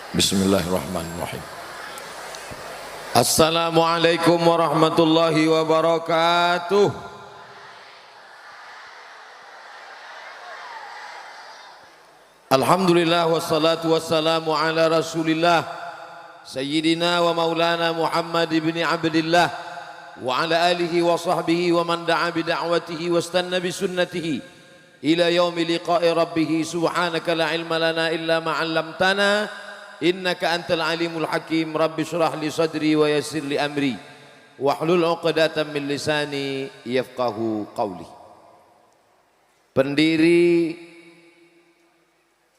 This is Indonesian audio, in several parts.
Bismillahirrahmanirrahim. Assalamualaikum warahmatullahi wabarakatuh. Alhamdulillah wassalatu wassalamu ala Rasulillah Sayyidina wa maulana Muhammad ibn Abdillah wa ala alihi wa sahbihi wa man da'a bida'watihi wa istanna bisunnatihi ila yaumi liqa'i rabbih. Subhanaka la ilma lana illa ma 'allamtana innaka antal alimul hakim. Rabbi shrah li sadri wa yassir li amri wahlul 'uqdatam min lisani yafqahu qawli. Pendiri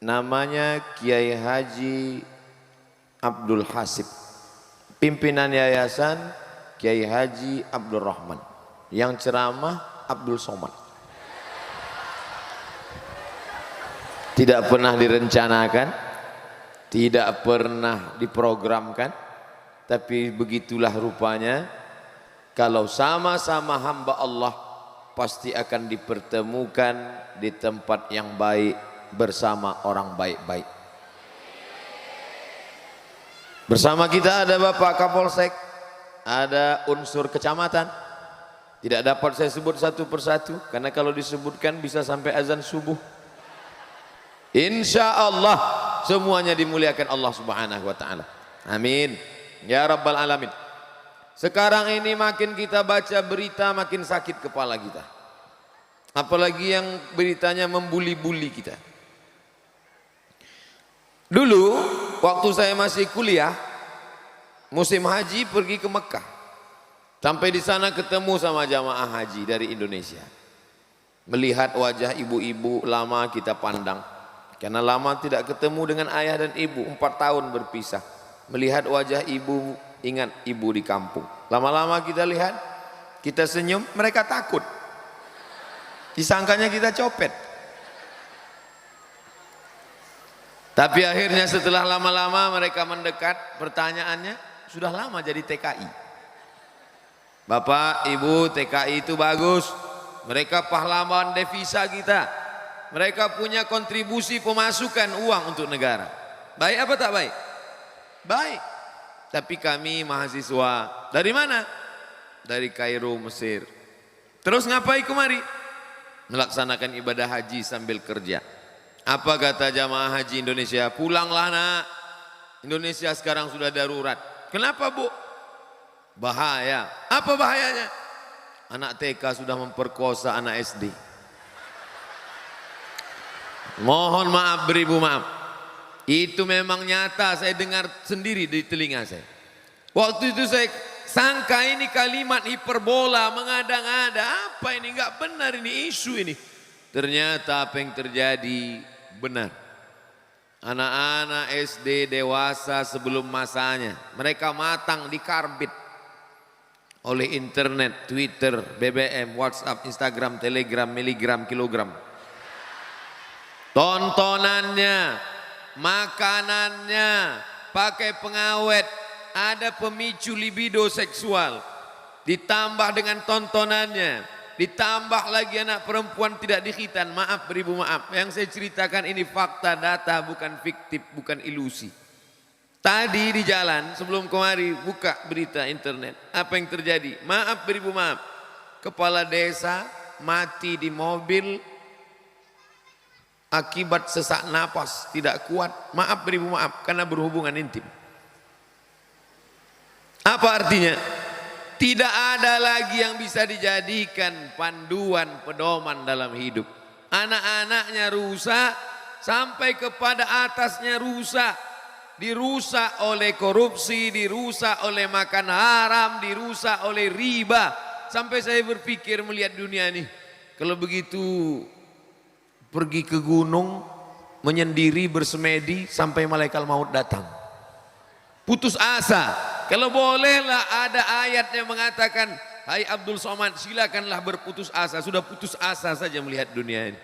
namanya Kiai Haji Abdul Hasib, pimpinan yayasan Kiai Haji Abdul Rahman, yang ceramah Abdul Somad. Tidak pernah direncanakan, tidak pernah diprogramkan, tapi begitulah rupanya. Kalau sama-sama hamba Allah pasti akan dipertemukan di tempat yang baik bersama orang baik-baik. Bersama kita ada Bapak Kapolsek, ada unsur kecamatan. Tidak dapat saya sebut satu persatu karena kalau disebutkan bisa sampai azan subuh. Insya Allah semuanya dimuliakan Allah Subhanahu wa ta'ala. Amin ya rabbal alamin. Sekarang ini makin kita baca berita makin sakit kepala kita, apalagi yang beritanya membuli-buli kita. Dulu waktu saya masih kuliah musim haji, pergi ke Mekah, sampai di sana ketemu sama jamaah haji dari Indonesia. Melihat wajah ibu-ibu lama kita pandang, karena lama tidak ketemu dengan ayah dan ibu, 4 tahun berpisah. Melihat wajah ibu, ingat ibu di kampung. Lama-lama kita lihat, kita senyum, mereka takut. Disangkanya kita copet. Tapi akhirnya setelah lama-lama mereka mendekat, pertanyaannya, sudah lama jadi TKI. Bapak, Ibu, TKI itu bagus. Mereka pahlawan devisa kita. Mereka punya kontribusi pemasukan uang untuk negara. Baik apa tak baik? Baik. Tapi kami mahasiswa dari mana? Dari Kairo, Mesir. Terus ngapain kemari? Melaksanakan ibadah haji sambil kerja. Apa kata jamaah haji Indonesia? Pulanglah nak, Indonesia sekarang sudah darurat. Kenapa bu? Bahaya. Apa bahayanya? Anak TK sudah memperkosa anak SD. Mohon maaf beribu maaf, itu memang nyata, saya dengar sendiri di telinga saya. Waktu itu saya sangka ini kalimat hiperbola, mengada-ngada, apa ini, nggak benar ini isu ini. Ternyata apa yang terjadi benar. Anak-anak SD dewasa sebelum masanya, mereka matang dikarbit oleh internet, Twitter, BBM, WhatsApp, Instagram, Telegram, miligram, kilogram. Tontonannya, makanannya, pakai pengawet, ada pemicu libido seksual, ditambah dengan tontonannya, ditambah lagi anak perempuan tidak dikhitan. Maaf beribu maaf, yang saya ceritakan ini fakta, data, bukan fiktif, bukan ilusi. Tadi di jalan sebelum kemari buka berita internet, apa yang terjadi? Maaf beribu maaf, kepala desa mati di mobil akibat sesak napas, tidak kuat. Maaf beribu maaf, karena berhubungan intim. Apa artinya? Tidak ada lagi yang bisa dijadikan panduan pedoman dalam hidup. Anak-anaknya rusak, sampai kepada atasnya rusak. Dirusak oleh korupsi, dirusak oleh makan haram, dirusak oleh riba. Sampai saya berpikir melihat dunia ini, kalau begitu pergi ke gunung, menyendiri, bersemedi sampai malaikat maut datang. Putus asa. Kalau bolehlah ada ayat yang mengatakan, hai Abdul Somad, silakanlah berputus asa. Sudah putus asa saja melihat dunia ini.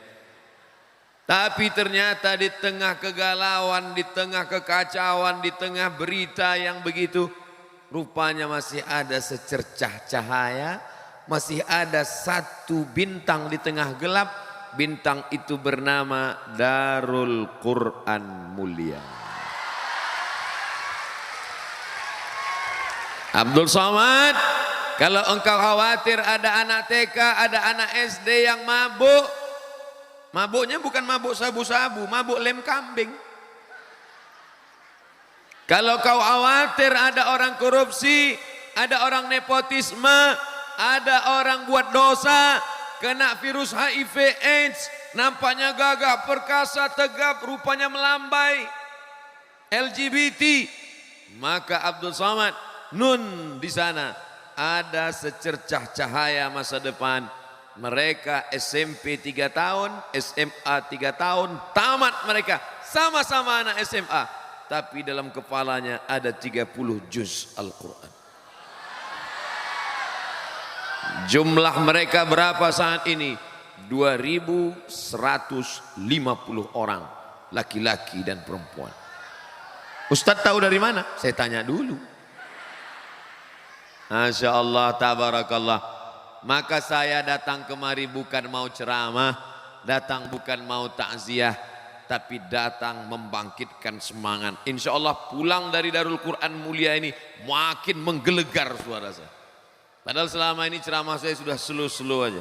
Tapi ternyata di tengah kegalauan, di tengah kekacauan, di tengah berita yang begitu, rupanya masih ada secercah cahaya, masih ada satu bintang di tengah gelap. Bintang itu bernama Darul Quran Mulia. Abdul Somad, kalau engkau khawatir ada anak TK, ada anak SD yang mabuk, mabuknya bukan mabuk sabu-sabu, mabuk lem kambing. Kalau kau khawatir ada orang korupsi, ada orang nepotisme, ada orang buat dosa, kena virus HIV AIDS, nampaknya gagah, perkasa, tegap, rupanya melambai, LGBT, maka Abdul Somad, nun di sana ada secercah cahaya masa depan. Mereka SMP 3 tahun, SMA 3 tahun, tamat mereka, sama-sama anak SMA, tapi dalam kepalanya ada 30 juz Al-Quran. Jumlah mereka berapa saat ini? 2150 orang, laki-laki dan perempuan. Ustadz tahu dari mana? Saya tanya dulu. Masya Allah, tabarakallah. Maka saya datang kemari bukan mau ceramah, datang bukan mau takziah, tapi datang membangkitkan semangat. Insya Allah pulang dari Darul Quran Mulia ini makin menggelegar suara saya. Padahal selama ini ceramah saya sudah slow-slow aja.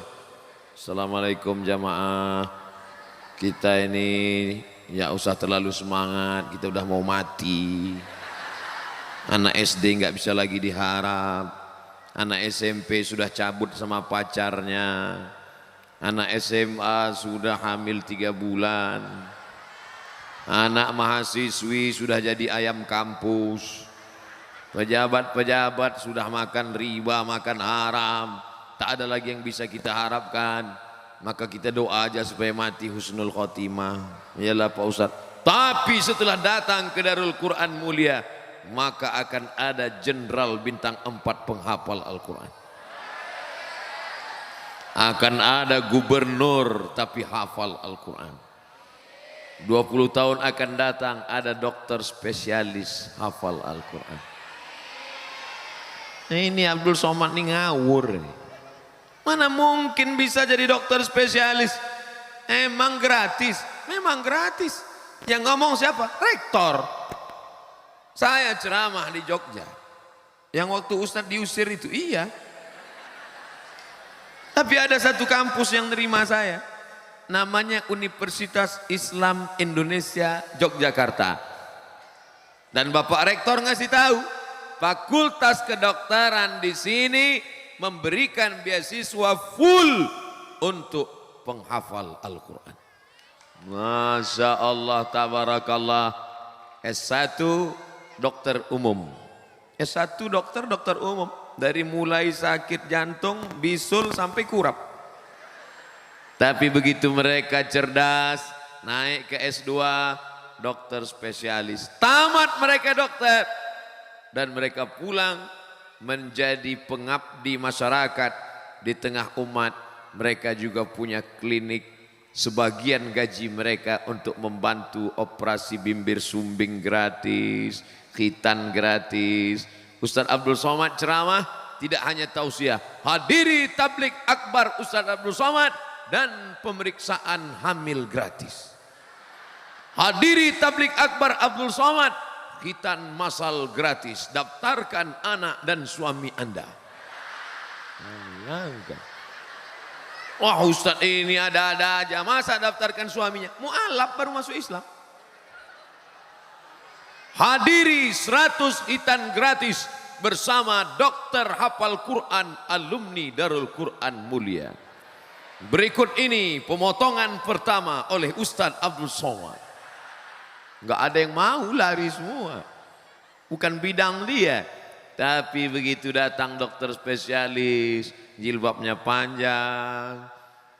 Assalamualaikum jamaah. Kita ini ya usah terlalu semangat, kita udah mau mati. Anak SD nggak bisa lagi diharap. Anak SMP sudah cabut sama pacarnya. Anak SMA sudah hamil 3 bulan. Anak mahasiswi sudah jadi ayam kampus. Pejabat-pejabat sudah makan riba, makan haram. Tak ada lagi yang bisa kita harapkan. Maka kita doa aja supaya mati husnul khotimah. Iyalah Pak Ustadz. Tapi setelah datang ke Darul Quran Mulia, maka akan ada jenderal bintang 4 penghafal Al-Quran. Akan ada gubernur tapi hafal Al-Quran. 20 tahun akan datang ada dokter spesialis hafal Al-Quran. Ini Abdul Somad ini ngawur. Mana mungkin bisa jadi dokter spesialis? Emang gratis? Memang gratis. Yang ngomong siapa? Rektor. Saya ceramah di Jogja. Yang waktu Ustadz diusir itu iya. Tapi ada satu kampus yang nerima saya. Namanya Universitas Islam Indonesia Yogyakarta. Dan Bapak Rektor ngasih tahu, Fakultas Kedokteran di sini memberikan beasiswa full untuk penghafal Al-Quran. Masya Allah, tabarakallah. S1 dokter umum. S1 dokter umum. Dari mulai sakit jantung, bisul sampai kurap. Tapi begitu mereka cerdas, naik ke S2, dokter spesialis. Tamat mereka dokter. Dan mereka pulang menjadi pengabdi masyarakat di tengah umat. Mereka juga punya klinik. Sebagian gaji mereka untuk membantu operasi bibir sumbing gratis, khitan gratis. Ustadz Abdul Somad ceramah tidak hanya tausiah, hadiri tablik akbar Ustadz Abdul Somad dan pemeriksaan hamil gratis. Hadiri tablik akbar Abdul Somad, khitan masal gratis. Daftarkan anak dan suami Anda. Wah Ustadz ini ada-ada aja, masa daftarkan suaminya? Mu'alaf baru masuk Islam. Hadiri 100 khitan gratis bersama dokter hafal Quran alumni Darul Quran Mulia. Berikut ini pemotongan pertama oleh Ustadz Abdul Somad. Enggak ada yang mau, lari semua. Bukan bidang dia. Tapi begitu datang dokter spesialis, jilbabnya panjang,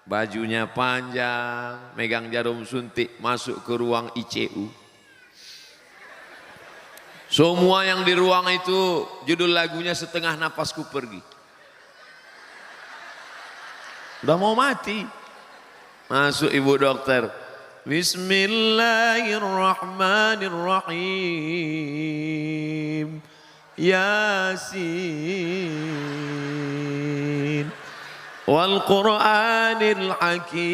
bajunya panjang, megang jarum suntik, masuk ke ruang ICU. Semua yang di ruang itu judul lagunya Setengah Napasku Pergi. Udah mau mati. Masuk ibu dokter. Bismillahirrahmanirrahim. Yasin wal Qur'anil Hakim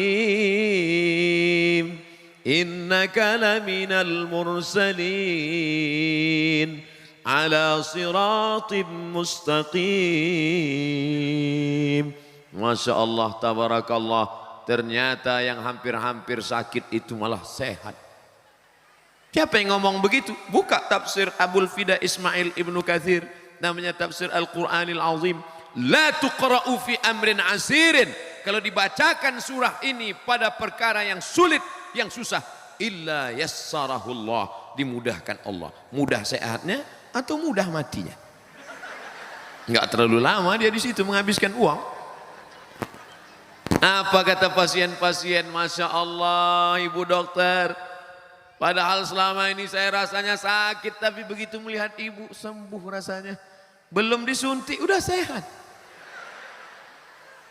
innaka laminal mursalin ala siratim mustaqim. Masya Allah, tabarakallah. Ternyata yang hampir-hampir sakit itu malah sehat. Siapa yang ngomong begitu? Buka tafsir Abul Fida Ismail Ibnu Katsir, namanya tafsir Al-Quranil Azim. La tuqra'u fi amrin asirin. Kalau dibacakan surah ini pada perkara yang sulit, yang susah, illa yassarahullah, dimudahkan Allah. Mudah sehatnya atau mudah matinya? Enggak terlalu lama dia di situ menghabiskan uang. Apa kata pasien-pasien? Masya Allah, ibu dokter, padahal selama ini saya rasanya sakit, tapi begitu melihat ibu sembuh rasanya. Belum disuntik udah sehat.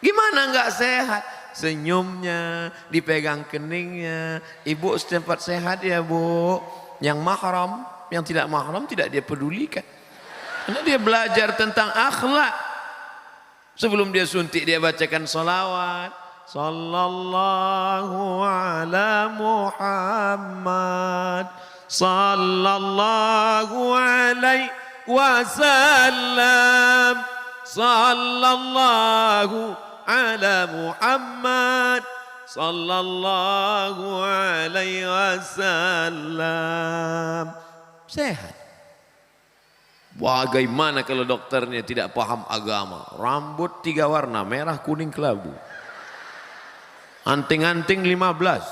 Gimana enggak sehat? Senyumnya, dipegang keningnya. Ibu setempat sehat ya bu. Yang mahram, yang tidak mahram tidak dia pedulikan. Karena dia belajar tentang akhlak. Sebelum dia suntik dia bacakan salawat. Sallallahu ala Muhammad, sallallahu alaihi wasallam, sallallahu ala Muhammad, sallallahu alaihi wasallam. Sehat. Bagaimana kalau dokternya tidak paham agama? Rambut 3 warna, merah, kuning, kelabu. Anting-anting 15.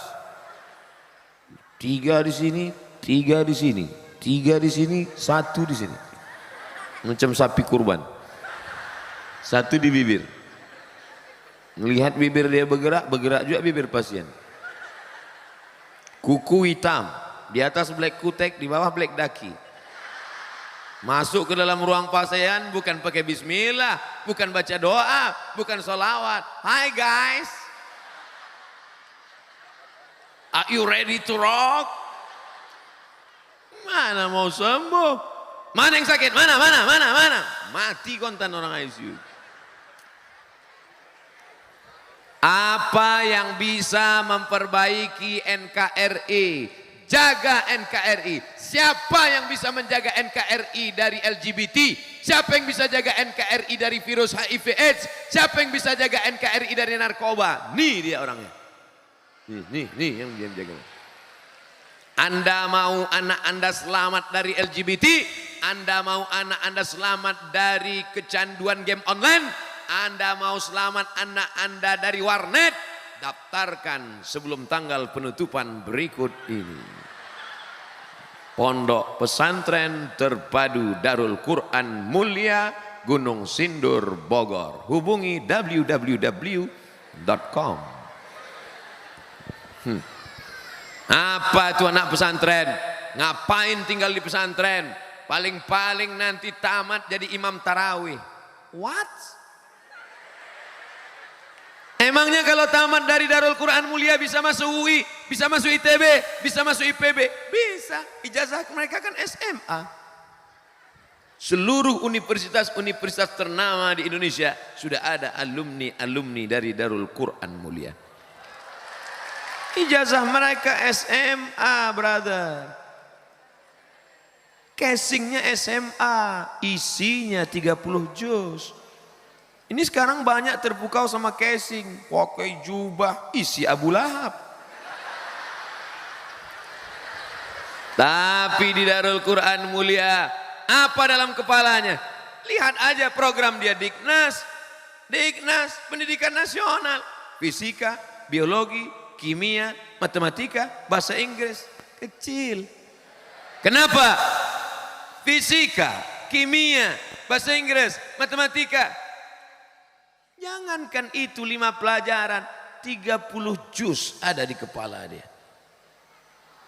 3 di sini, 3 di sini, 3 di sini, 1 di sini. Macam sapi kurban. 1 di bibir. Melihat bibir dia bergerak, bergerak juga bibir pasien. Kuku hitam, di atas black kutek, di bawah black daki. Masuk ke dalam ruang pasien bukan pakai bismillah, bukan baca doa, bukan sholawat. Hi guys, are you ready to rock? Mana mau sembuh? Mana yang sakit? Mana? Mati kontan orang ICU. Apa yang bisa memperbaiki NKRI? Jaga NKRI. Siapa yang bisa menjaga NKRI dari LGBT? Siapa yang bisa jaga NKRI dari virus HIV AIDS? Siapa yang bisa jaga NKRI dari narkoba? Nih dia orangnya. Nih yang dia jaga. Anda mau anak Anda selamat dari LGBT? Anda mau anak Anda selamat dari kecanduan game online? Anda mau selamat anak Anda dari warnet? Daftarkan sebelum tanggal penutupan berikut ini. Pondok Pesantren Terpadu Darul Quran Mulia, Gunung Sindur, Bogor. Hubungi www.com. Apa itu anak pesantren? Ngapain tinggal di pesantren? Paling-paling nanti tamat jadi imam tarawih. What? Emangnya kalau tamat dari Darul Quran Mulia bisa masuk UI, bisa masuk ITB, bisa masuk IPB? Bisa. Ijazah mereka kan SMA. Seluruh universitas-universitas ternama di Indonesia sudah ada alumni dari Darul Quran Mulia. Ijazah mereka SMA, brother. Casingnya SMA, isinya 30 juz. Ini sekarang banyak terpukau sama casing, pakai jubah, isi Abu Lahab. Tapi di Darul Quran Mulia, apa dalam kepalanya? Lihat aja program dia Diknas, Pendidikan Nasional, Fisika, Biologi, Kimia, Matematika, Bahasa Inggris, kecil. Kenapa? Fisika, Kimia, Bahasa Inggris, Matematika. Jangankan itu 5 pelajaran, 30 juz ada di kepala dia.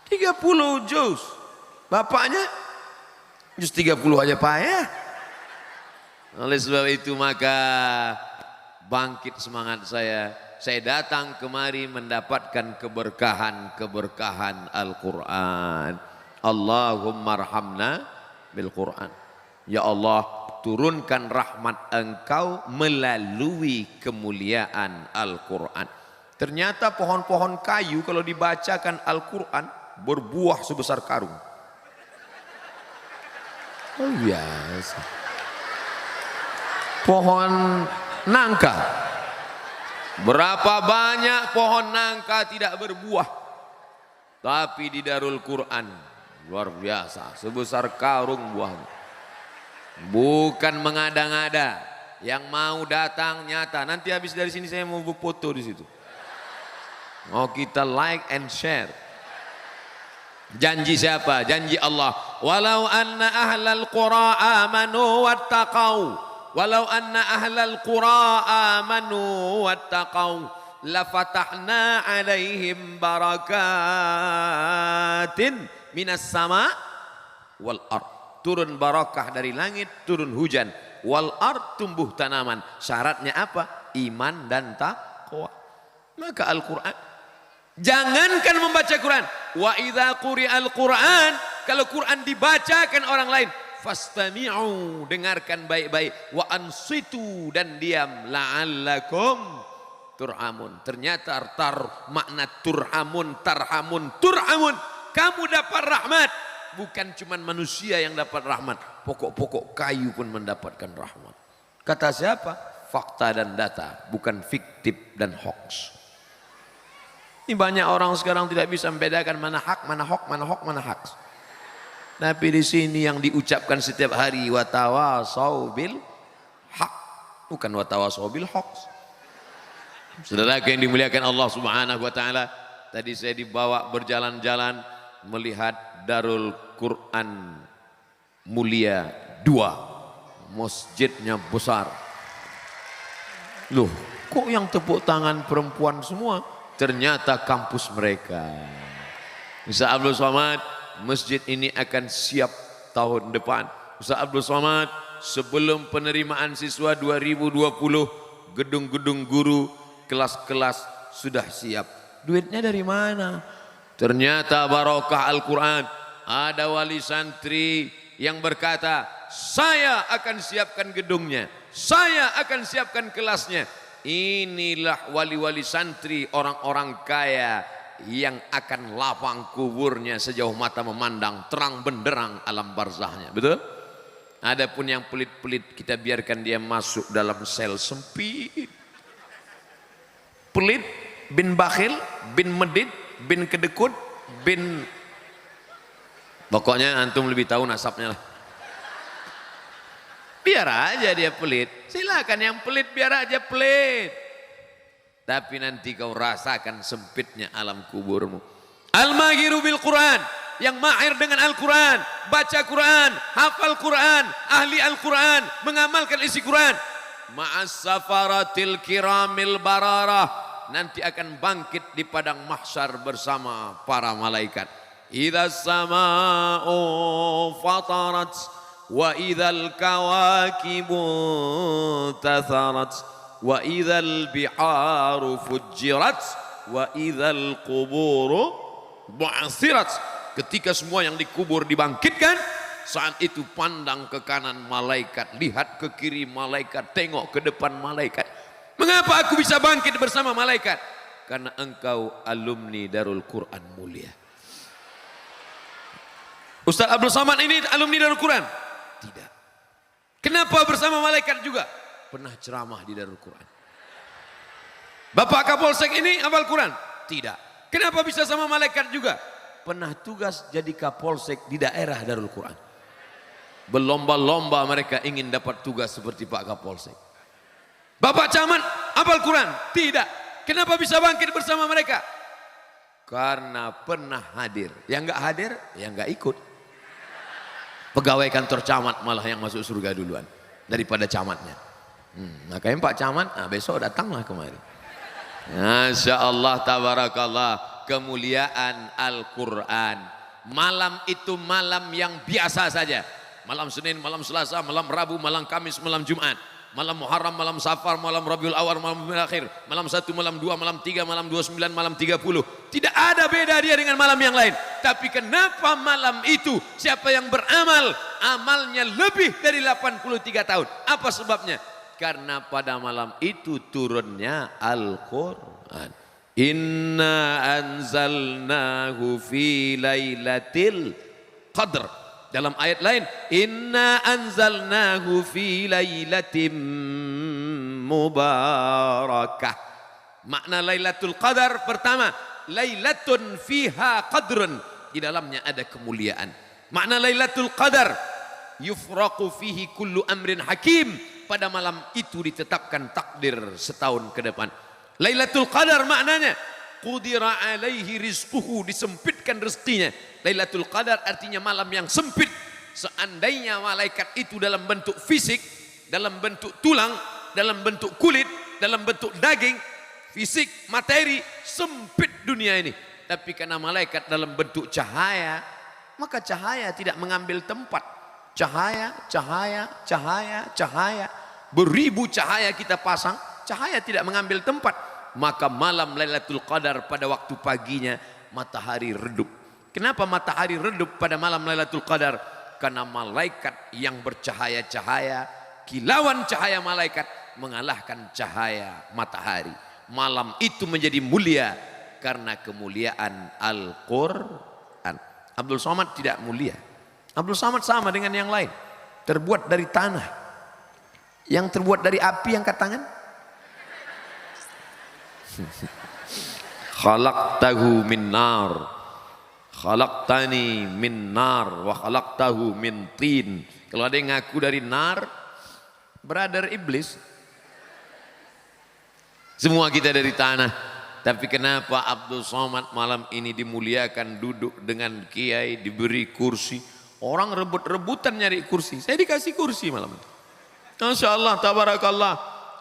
30 juz. Bapaknya juz 30 aja payah. Oleh sebab itu maka bangkit semangat saya. Saya datang kemari mendapatkan keberkahan Al-Quran. Allahumma arhamna bil Quran. Ya Allah, turunkan rahmat Engkau melalui kemuliaan Al-Quran. Ternyata pohon-pohon kayu kalau dibacakan Al-Quran berbuah sebesar karung. Oh biasa. Pohon nangka. Berapa banyak pohon nangka tidak berbuah. Tapi di Darul Quran luar biasa. Sebesar karung buahnya. Bukan mengada-ngada. Yang mau datang nyata. Nanti habis dari sini saya mau foto di situ. Mau kita like and share. Janji siapa? Janji Allah. Walau anna ahlal qura amanu wattaqau. Walau anna ahlal qura amanu wattaqau. Lafatahna alaihim barakatin minas sama wal ard. Turun barakah dari langit, turun hujan. Wal ard, tumbuh tanaman. Syaratnya apa? Iman dan taqwa. Maka Al-Quran, jangankan membaca Quran, wa idza quri'al Quran, kalau Quran dibacakan orang lain, fastami'u, dengarkan baik-baik, wa ansitu, dan diam, la'allakum turhamun. Ternyata makna turhamun, tarhamun, turhamun, kamu dapat rahmat. Bukan cuma manusia yang dapat rahmat, pokok-pokok kayu pun mendapatkan rahmat. Kata siapa? Fakta dan data, bukan fiktif dan hoax. Ini banyak orang sekarang tidak bisa membedakan mana hak, mana hok, mana hok, mana hak. Tapi di sini yang diucapkan setiap hari, watawasau bil hak, bukan watawasau bil hoax. Saudara yang dimuliakan Allah Subhanahu wa taala, tadi saya dibawa berjalan-jalan melihat Darul Quran Mulia 2. Masjidnya besar. Loh, kok yang tepuk tangan perempuan semua? Ternyata kampus mereka. Ustaz Abdul Somad, masjid ini akan siap tahun depan. Ustaz Abdul Somad, sebelum penerimaan siswa 2020, gedung-gedung guru, kelas-kelas sudah siap. Duitnya dari mana? Ternyata barokah Al-Quran. Ada wali santri yang berkata, saya akan siapkan gedungnya, saya akan siapkan kelasnya. Inilah wali-wali santri, orang-orang kaya yang akan lapang kuburnya sejauh mata memandang, terang benderang alam barzahnya. Betul? Adapun yang pelit-pelit, kita biarkan dia masuk dalam sel sempit. Pelit, bin bakhil, bin medit, bin kedekut, bin, pokoknya antum lebih tahu nasabnya lah. Biar aja dia pelit, silakan yang pelit biar aja pelit. Tapi nanti kau rasakan sempitnya alam kuburmu. Al-mahiru bil Quran, yang mahir dengan Al-Quran, baca Quran, hafal Quran, ahli Al-Quran, mengamalkan isi Quran. Ma'as safaratil kiramil bararah, nanti akan bangkit di padang mahsyar bersama para malaikat. Idza sama'u fatarat wa idzal kawakibu tatharat wa idzal biharu fujirat wa idzal quburu bu'sirat. Ketika semua yang dikubur dibangkitkan, saat itu pandang ke kanan malaikat, lihat ke kiri malaikat, tengok ke depan malaikat. Mengapa aku bisa bangkit bersama malaikat? Karena engkau alumni Darul Quran Mulia. Ustaz Abdul Somad ini alumni Darul Quran? Tidak. Kenapa bersama malaikat juga? Pernah ceramah di Darul Quran. Bapak Kapolsek ini hafal Quran? Tidak. Kenapa bisa sama malaikat juga? Pernah tugas jadi Kapolsek di daerah Darul Quran. Berlomba-lomba mereka ingin dapat tugas seperti Pak Kapolsek. Bapak Camat hafal Quran? Tidak. Kenapa bisa bangkit bersama mereka? Karena pernah hadir. Yang enggak hadir, yang enggak ikut. Pegawai kantor camat malah yang masuk surga duluan daripada camatnya. Makanya Pak Camat, besok datanglah kemari. Masya Allah, tabarakallah, kemuliaan Al-Quran. Malam itu malam yang biasa saja. Malam Senin, malam Selasa, malam Rabu, malam Kamis, malam Jumat. Malam Muharram, malam Safar, malam Rabiul Awal, malam Rabiul Akhir, malam 1, malam 2, malam 3, malam 29, malam 30. Tidak ada beda dia dengan malam yang lain. Tapi kenapa malam itu siapa yang beramal, amalnya lebih dari 83 tahun? Apa sebabnya? Karena pada malam itu turunnya Al-Quran. Inna anzalnahu fi lailatul qadr. Dalam ayat lain, inna anzalnahu fi lailatin mubarakah. Makna Lailatul Qadar pertama, lailatun fiha qadrun, di dalamnya ada kemuliaan. Makna Lailatul Qadar, yufraqu fihi kullu amrin hakim, pada malam itu ditetapkan takdir setahun ke depan. Lailatul Qadar maknanya qudira alaihi rizquhu, disempitkan rezekinya. Lailatul Qadar artinya malam yang sempit. Seandainya malaikat itu dalam bentuk fisik, dalam bentuk tulang, dalam bentuk kulit, dalam bentuk daging, fisik, materi, sempit dunia ini. Tapi karena malaikat dalam bentuk cahaya, maka cahaya tidak mengambil tempat. Cahaya, cahaya, cahaya, cahaya. Beribu cahaya kita pasang, cahaya tidak mengambil tempat. Maka malam Lailatul Qadar pada waktu paginya matahari redup. Kenapa matahari redup pada malam Lailatul Qadar? Karena malaikat yang bercahaya-cahaya, kilauan cahaya malaikat mengalahkan cahaya matahari. Malam itu menjadi mulia karena kemuliaan Al-Quran. Abdul Somad tidak mulia. Abdul Somad sama dengan yang lain, terbuat dari tanah. Yang terbuat dari api angkat tangan. Khalaqtahu min nar, khalaqtani min nar, wa khalaqtahu min tin. Kalau ada yang ngaku dari nar, brother iblis. Semua kita dari tanah. Tapi kenapa Abdul Somad malam ini dimuliakan, duduk dengan kiai, diberi kursi. Orang rebut-rebutan nyari kursi, saya dikasih kursi malam ini. Masya Allah, tabarakallah.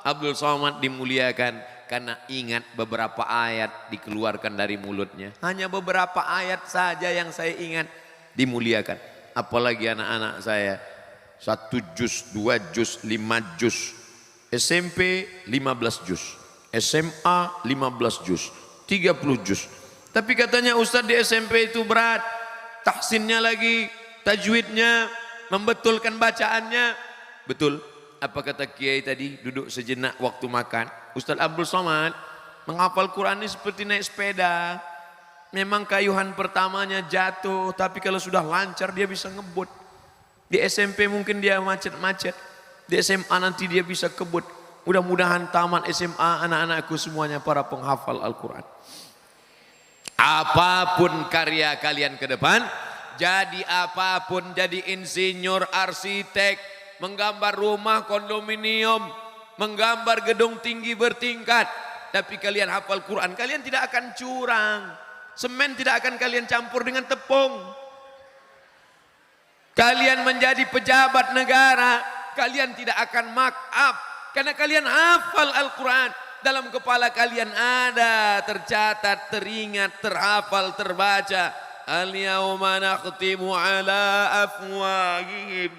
Abdul Somad dimuliakan karena ingat beberapa ayat dikeluarkan dari mulutnya. Hanya beberapa ayat saja yang saya ingat, dimuliakan. Apalagi anak-anak saya, 1 juz, 2 juz, 5 juz, SMP 15 juz, SMA 15 juz, 30 juz. Tapi katanya Ustadz di SMP itu berat, tahsinnya lagi, tajwidnya, membetulkan bacaannya. Betul. Apa kata kiai tadi, duduk sejenak waktu makan, Ustadz Abdul Somad menghafal Quran ini seperti naik sepeda. Memang kayuhan pertamanya jatuh, tapi kalau sudah lancar dia bisa ngebut. Di SMP mungkin dia macet-macet, di SMA nanti dia bisa kebut. Mudah-mudahan tamat SMA anak-anakku semuanya para penghafal Al-Quran. Apapun karya kalian ke depan, jadi apapun, jadi insinyur, arsitek, menggambar rumah kondominium, menggambar gedung tinggi bertingkat, tapi kalian hafal Quran, kalian tidak akan curang. Semen tidak akan kalian campur dengan tepung. Kalian menjadi pejabat negara, kalian tidak akan mark up karena kalian hafal Al-Quran. Dalam kepala kalian ada, tercatat, teringat, terhafal, terbaca. Al-yawma nakhtimu ala afwahihim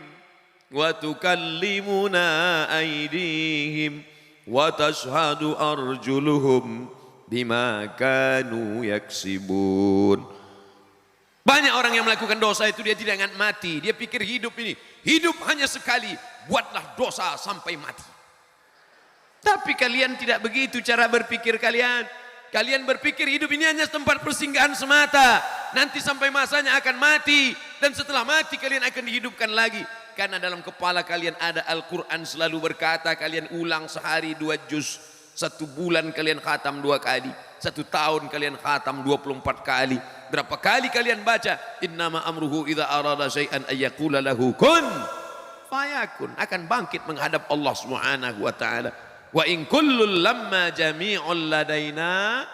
wa tukallimuna aydihim wa tashhadu arjuluhum bima kanu yaksibun. Banyak orang yang melakukan dosa itu dia tidak ingat mati. Dia pikir hidup ini, hidup hanya sekali, buatlah dosa sampai mati. Tapi kalian tidak begitu cara berpikir kalian. Kalian berpikir hidup ini hanya tempat persinggahan semata. Nanti sampai masanya akan mati, dan setelah mati kalian akan dihidupkan lagi. Karena dalam kepala kalian ada Al-Quran selalu berkata, kalian ulang sehari 2 juz, 1 bulan kalian khatam 2 kali, 1 tahun kalian khatam 24 kali. Berapa kali kalian baca innama amruhu idza arada syai'an ayyaqula lahu kun fayakun, akan bangkit menghadap Allah Subhanahu wa taala. Wa in kullul lamma jami'un ladaina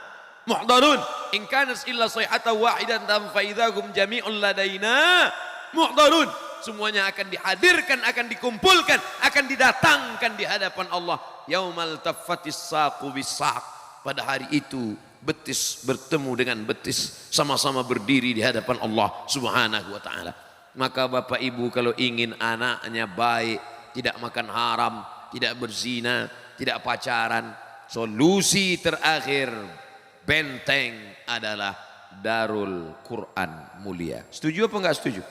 muhdarun in kanas illa sayhatan wahidatan fa idzahum jami'un ladaina muhdarun. Semuanya akan dihadirkan, akan dikumpulkan, akan didatangkan di hadapan Allah. Yaumal taffatis saqu bisaq. Pada hari itu betis bertemu dengan betis, sama-sama berdiri di hadapan Allah Subhanahu wa taala. Maka Bapak Ibu kalau ingin anaknya baik, tidak makan haram, tidak berzina, tidak pacaran, solusi terakhir benteng adalah Darul Quran mulia. Setuju apa enggak setuju?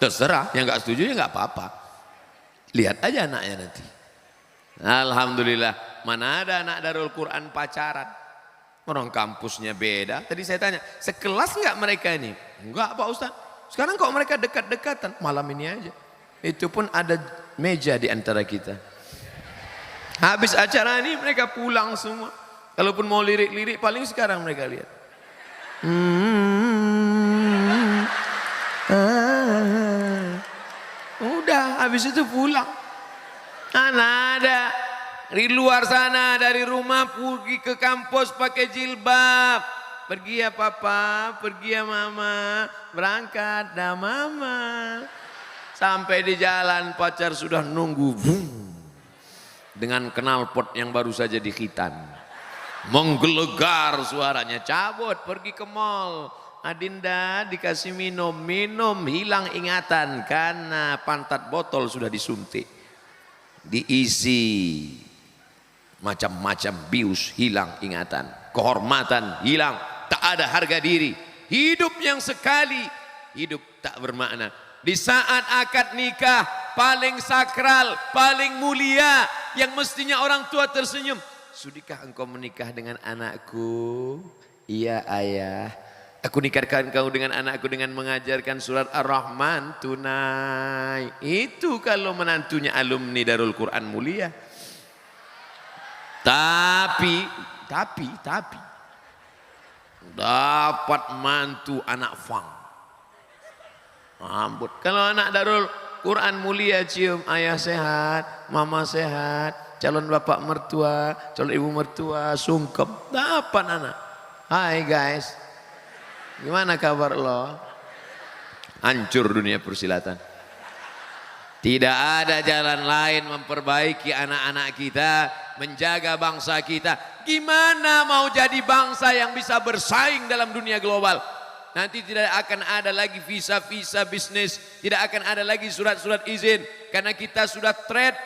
Terserah, yang enggak setuju ya enggak apa-apa. Lihat aja anaknya nanti. Alhamdulillah, mana ada anak Darul Quran pacaran? Orang kampusnya beda. Tadi saya tanya, sekelas enggak mereka ini? Enggak Pak Ustaz, Sekarang kok mereka dekat-dekatan, malam ini aja. Itu pun ada meja di antara kita. Habis acara ini mereka pulang semua. Kalaupun mau lirik-lirik paling sekarang mereka lihat. Udah habis itu pulang. Anak ada di luar sana dari rumah pergi ke kampus pakai jilbab. Pergi ya papa, pergi ya mama, berangkat dah mama. Sampai di jalan pacar sudah nunggu. Dengan knalpot yang baru saja dikhitan. Menggelegar suaranya, cabut pergi ke mall. Adinda dikasih minum, hilang ingatan karena pantat botol sudah disuntik. Diisi macam-macam bius, hilang ingatan. Kehormatan hilang, tak ada harga diri. Hidup yang sekali, hidup tak bermakna. Di saat akad nikah paling sakral, paling mulia, yang mestinya orang tua tersenyum. Sudikah engkau menikah dengan anakku? Iya ayah. Aku nikahkan kau dengan anakku dengan mengajarkan surat Ar-Rahman tunai. Itu kalau menantunya alumni Darul Quran mulia. Tapi dapat mantu anak fang. Ambut. Kalau anak Darul Quran mulia cium ayah sehat, mama sehat, calon bapak mertua, calon ibu mertua, sungkem. Dapat anak. Hai guys, gimana kabar lo? Hancur dunia persilatan. Tidak ada jalan lain memperbaiki anak-anak kita, menjaga bangsa kita. Gimana mau jadi bangsa yang bisa bersaing dalam dunia global? Nanti tidak akan ada lagi visa-visa bisnis, tidak akan ada lagi surat-surat izin, karena kita sudah trade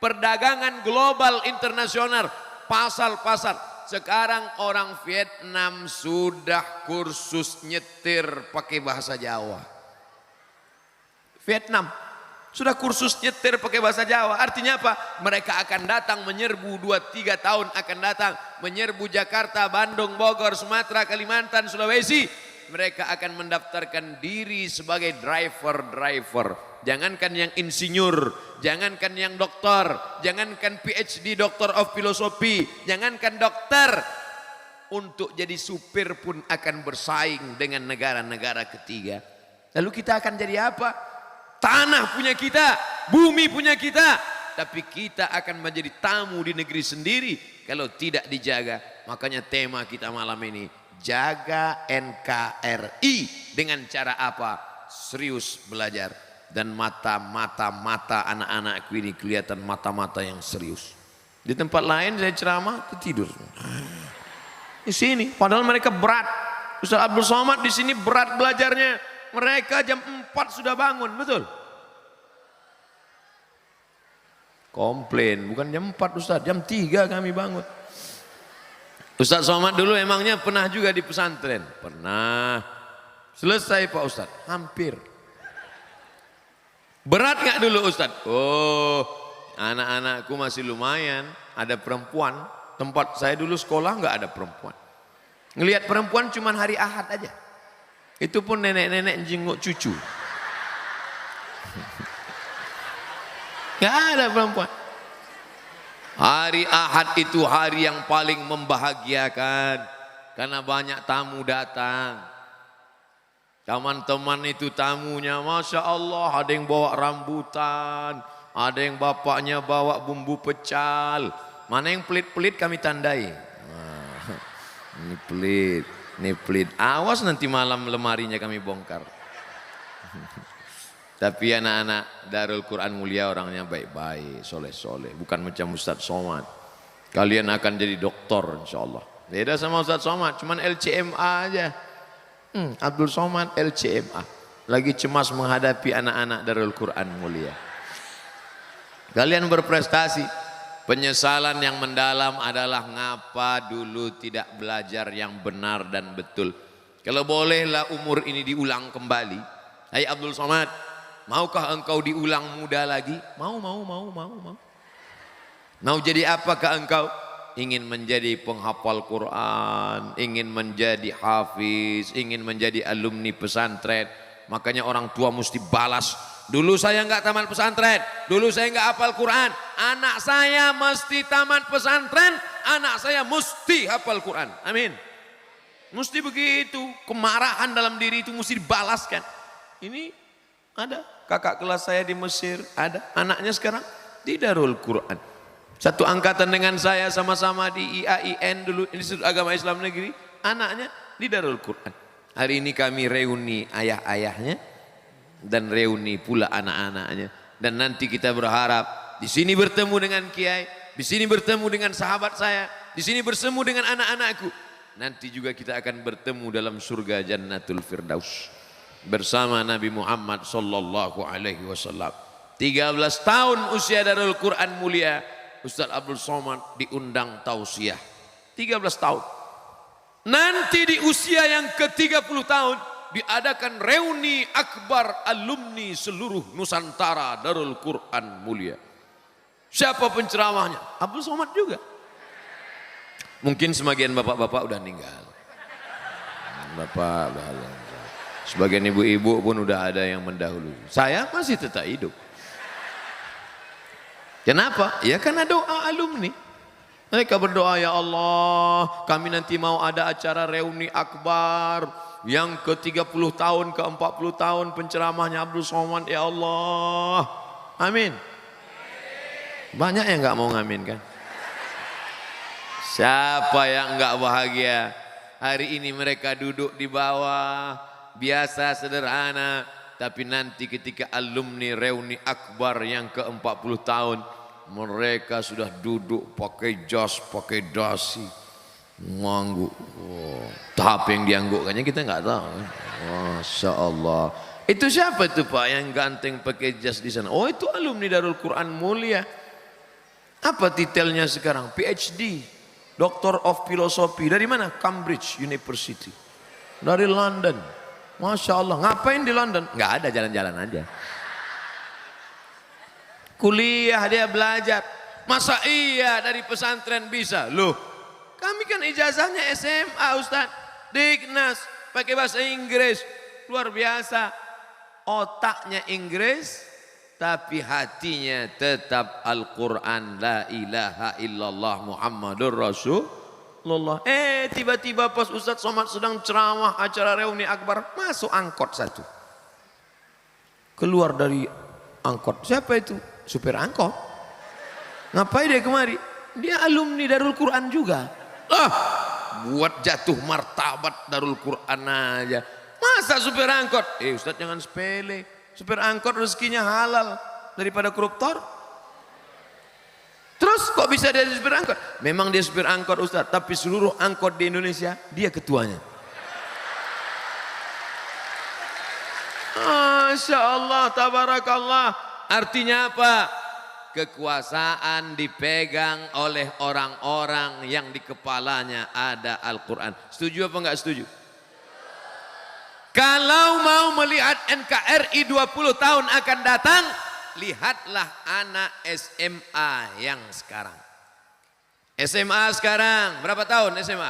perdagangan global internasional, pasar-pasar. Sekarang orang Vietnam sudah kursus nyetir pakai bahasa Jawa. Vietnam sudah kursus nyetir pakai bahasa Jawa. Artinya apa? Mereka akan datang menyerbu 2-3 tahun akan datang menyerbu Jakarta, Bandung, Bogor, Sumatera, Kalimantan, Sulawesi. Mereka akan mendaftarkan diri sebagai driver. Jangankan yang insinyur, jangankan yang doktor, jangankan PhD, Doctor of Philosophy, jangankan dokter. Untuk jadi supir pun akan bersaing dengan negara-negara ketiga. Lalu kita akan jadi apa? Tanah punya kita, bumi punya kita. Tapi kita akan menjadi tamu di negeri sendiri kalau tidak dijaga. Makanya tema kita malam ini, jaga NKRI. Dengan cara apa? Serius belajar. Dan mata anak-anakku ini kelihatan mata-mata yang serius. Di tempat lain saya ceramah tidur. Di sini padahal mereka berat. Ustaz Abdul Somad di sini berat belajarnya. Mereka jam 4 sudah bangun, betul? Komplain, bukan jam 4 Ustaz, jam 3 kami bangun. Ustaz Somad dulu emangnya pernah juga di pesantren? Pernah. Selesai Pak Ustaz? Hampir. Berat gak dulu Ustaz? Oh, anak-anakku masih lumayan, ada perempuan. Tempat saya dulu sekolah gak ada perempuan. Ngelihat perempuan cuman hari Ahad aja. Itu pun nenek-nenek jenguk cucu. Gak ada perempuan. Hari Ahad itu hari yang paling membahagiakan. Karena banyak tamu datang. Teman-teman itu tamunya Masya Allah, ada yang bawa rambutan, ada yang bapaknya bawa bumbu pecal. Mana yang pelit-pelit kami tandai. Ini pelit. Awas nanti malam lemarinya kami bongkar. Tapi anak-anak Darul Quran mulia orangnya baik-baik, soleh-soleh. Bukan macam Ustaz Somad. Kalian akan jadi doktor insya Allah. Beda sama Ustaz Somad, cuman LCMA aja. Abdul Somad LCMA. Lagi cemas menghadapi anak-anak Darul Quran mulia. Kalian berprestasi. Penyesalan yang mendalam adalah ngapa dulu tidak belajar yang benar dan betul. Kalau bolehlah umur ini diulang kembali. Hai Abdul Somad, maukah engkau diulang muda lagi? Mau. Mau jadi apakah engkau? Ingin menjadi penghafal Quran, ingin menjadi hafiz, ingin menjadi alumni pesantren. Makanya orang tua mesti balas. Dulu saya nggak tamat pesantren, dulu saya nggak hafal Quran. Anak saya mesti tamat pesantren, anak saya mesti hafal Quran. Amin. Mesti begitu. Kemarahan dalam diri itu mesti dibalaskan. Ini ada kakak kelas saya di Mesir, ada anaknya sekarang di Darul Quran. Satu angkatan dengan saya, sama-sama di IAIN dulu, Institut Agama Islam Negeri, anaknya di Darul Quran. Hari ini kami reuni ayah-ayahnya dan reuni pula anak-anaknya. Dan nanti kita berharap di sini bertemu dengan kiai, di sini bertemu dengan sahabat saya, di sini bertemu dengan anak-anakku. Nanti juga kita akan bertemu dalam surga Jannatul Firdaus bersama Nabi Muhammad sallallahu alaihi wasallam. 13 tahun usia Darul Quran mulia, Ustaz Abdul Somad diundang tausiah. 13 tahun. Nanti di usia yang ke-30 tahun diadakan reuni akbar alumni seluruh Nusantara Darul Quran mulia. Siapa penceramahnya? Abdul Somad juga. Mungkin sebagian bapak-bapak udah meninggal. Bapak udah meninggal. Sebagian ibu-ibu pun udah ada yang mendahului. Saya masih tetap hidup. Kenapa? Ya karena doa alumni. Mereka berdoa, ya Allah, kami nanti mau ada acara reuni akbar yang ke-30 tahun, ke-40 tahun penceramahnya Abdul Somad, ya Allah. Amin. Banyak yang nggak mau ngamin kan? Siapa yang nggak bahagia? Hari ini mereka duduk di bawah, biasa sederhana, tapi nanti ketika alumni reuni akbar yang ke-40 tahun, mereka sudah duduk pakai jas, pakai dasi, mengangguk. Oh, tahap yang dianggukkannya kita nggak tahu. Masya Allah. Itu siapa itu Pak yang ganteng pakai jas di sana? Oh, itu alumni Darul Quran mulia. Apa titelnya sekarang? PhD, Doctor of Philosophy. Dari mana? Cambridge University. Dari London. Masya Allah. Ngapain di London? Nggak ada, jalan-jalan aja. Kuliah dia belajar. Masa iya dari pesantren bisa? Loh, kami kan ijazahnya SMA Ustaz, Dignas, pakai bahasa Inggris, luar biasa. Otaknya Inggris, tapi hatinya tetap Al-Quran, la ilaha illallah Muhammadur Rasulullah. Tiba-tiba pas Ustaz Somad sedang ceramah acara reuni akbar, masuk angkot satu. Keluar dari angkot, siapa itu? Supir angkot. Ngapain dia kemari? Dia alumni Darul Quran juga. Buat jatuh martabat Darul Quran aja. Masa supir angkot? Ustaz jangan sepele. Supir angkot rezekinya halal daripada koruptor. Terus kok bisa dia supir angkot? Memang dia supir angkot Ustaz, tapi seluruh angkot di Indonesia dia ketuanya. Masya Allah, tabarakallah. Artinya apa? Kekuasaan dipegang oleh orang-orang yang di kepalanya ada Al-Quran. Setuju apa enggak setuju? Kalau mau melihat NKRI 20 tahun akan datang, lihatlah anak SMA yang sekarang. SMA sekarang, berapa tahun SMA?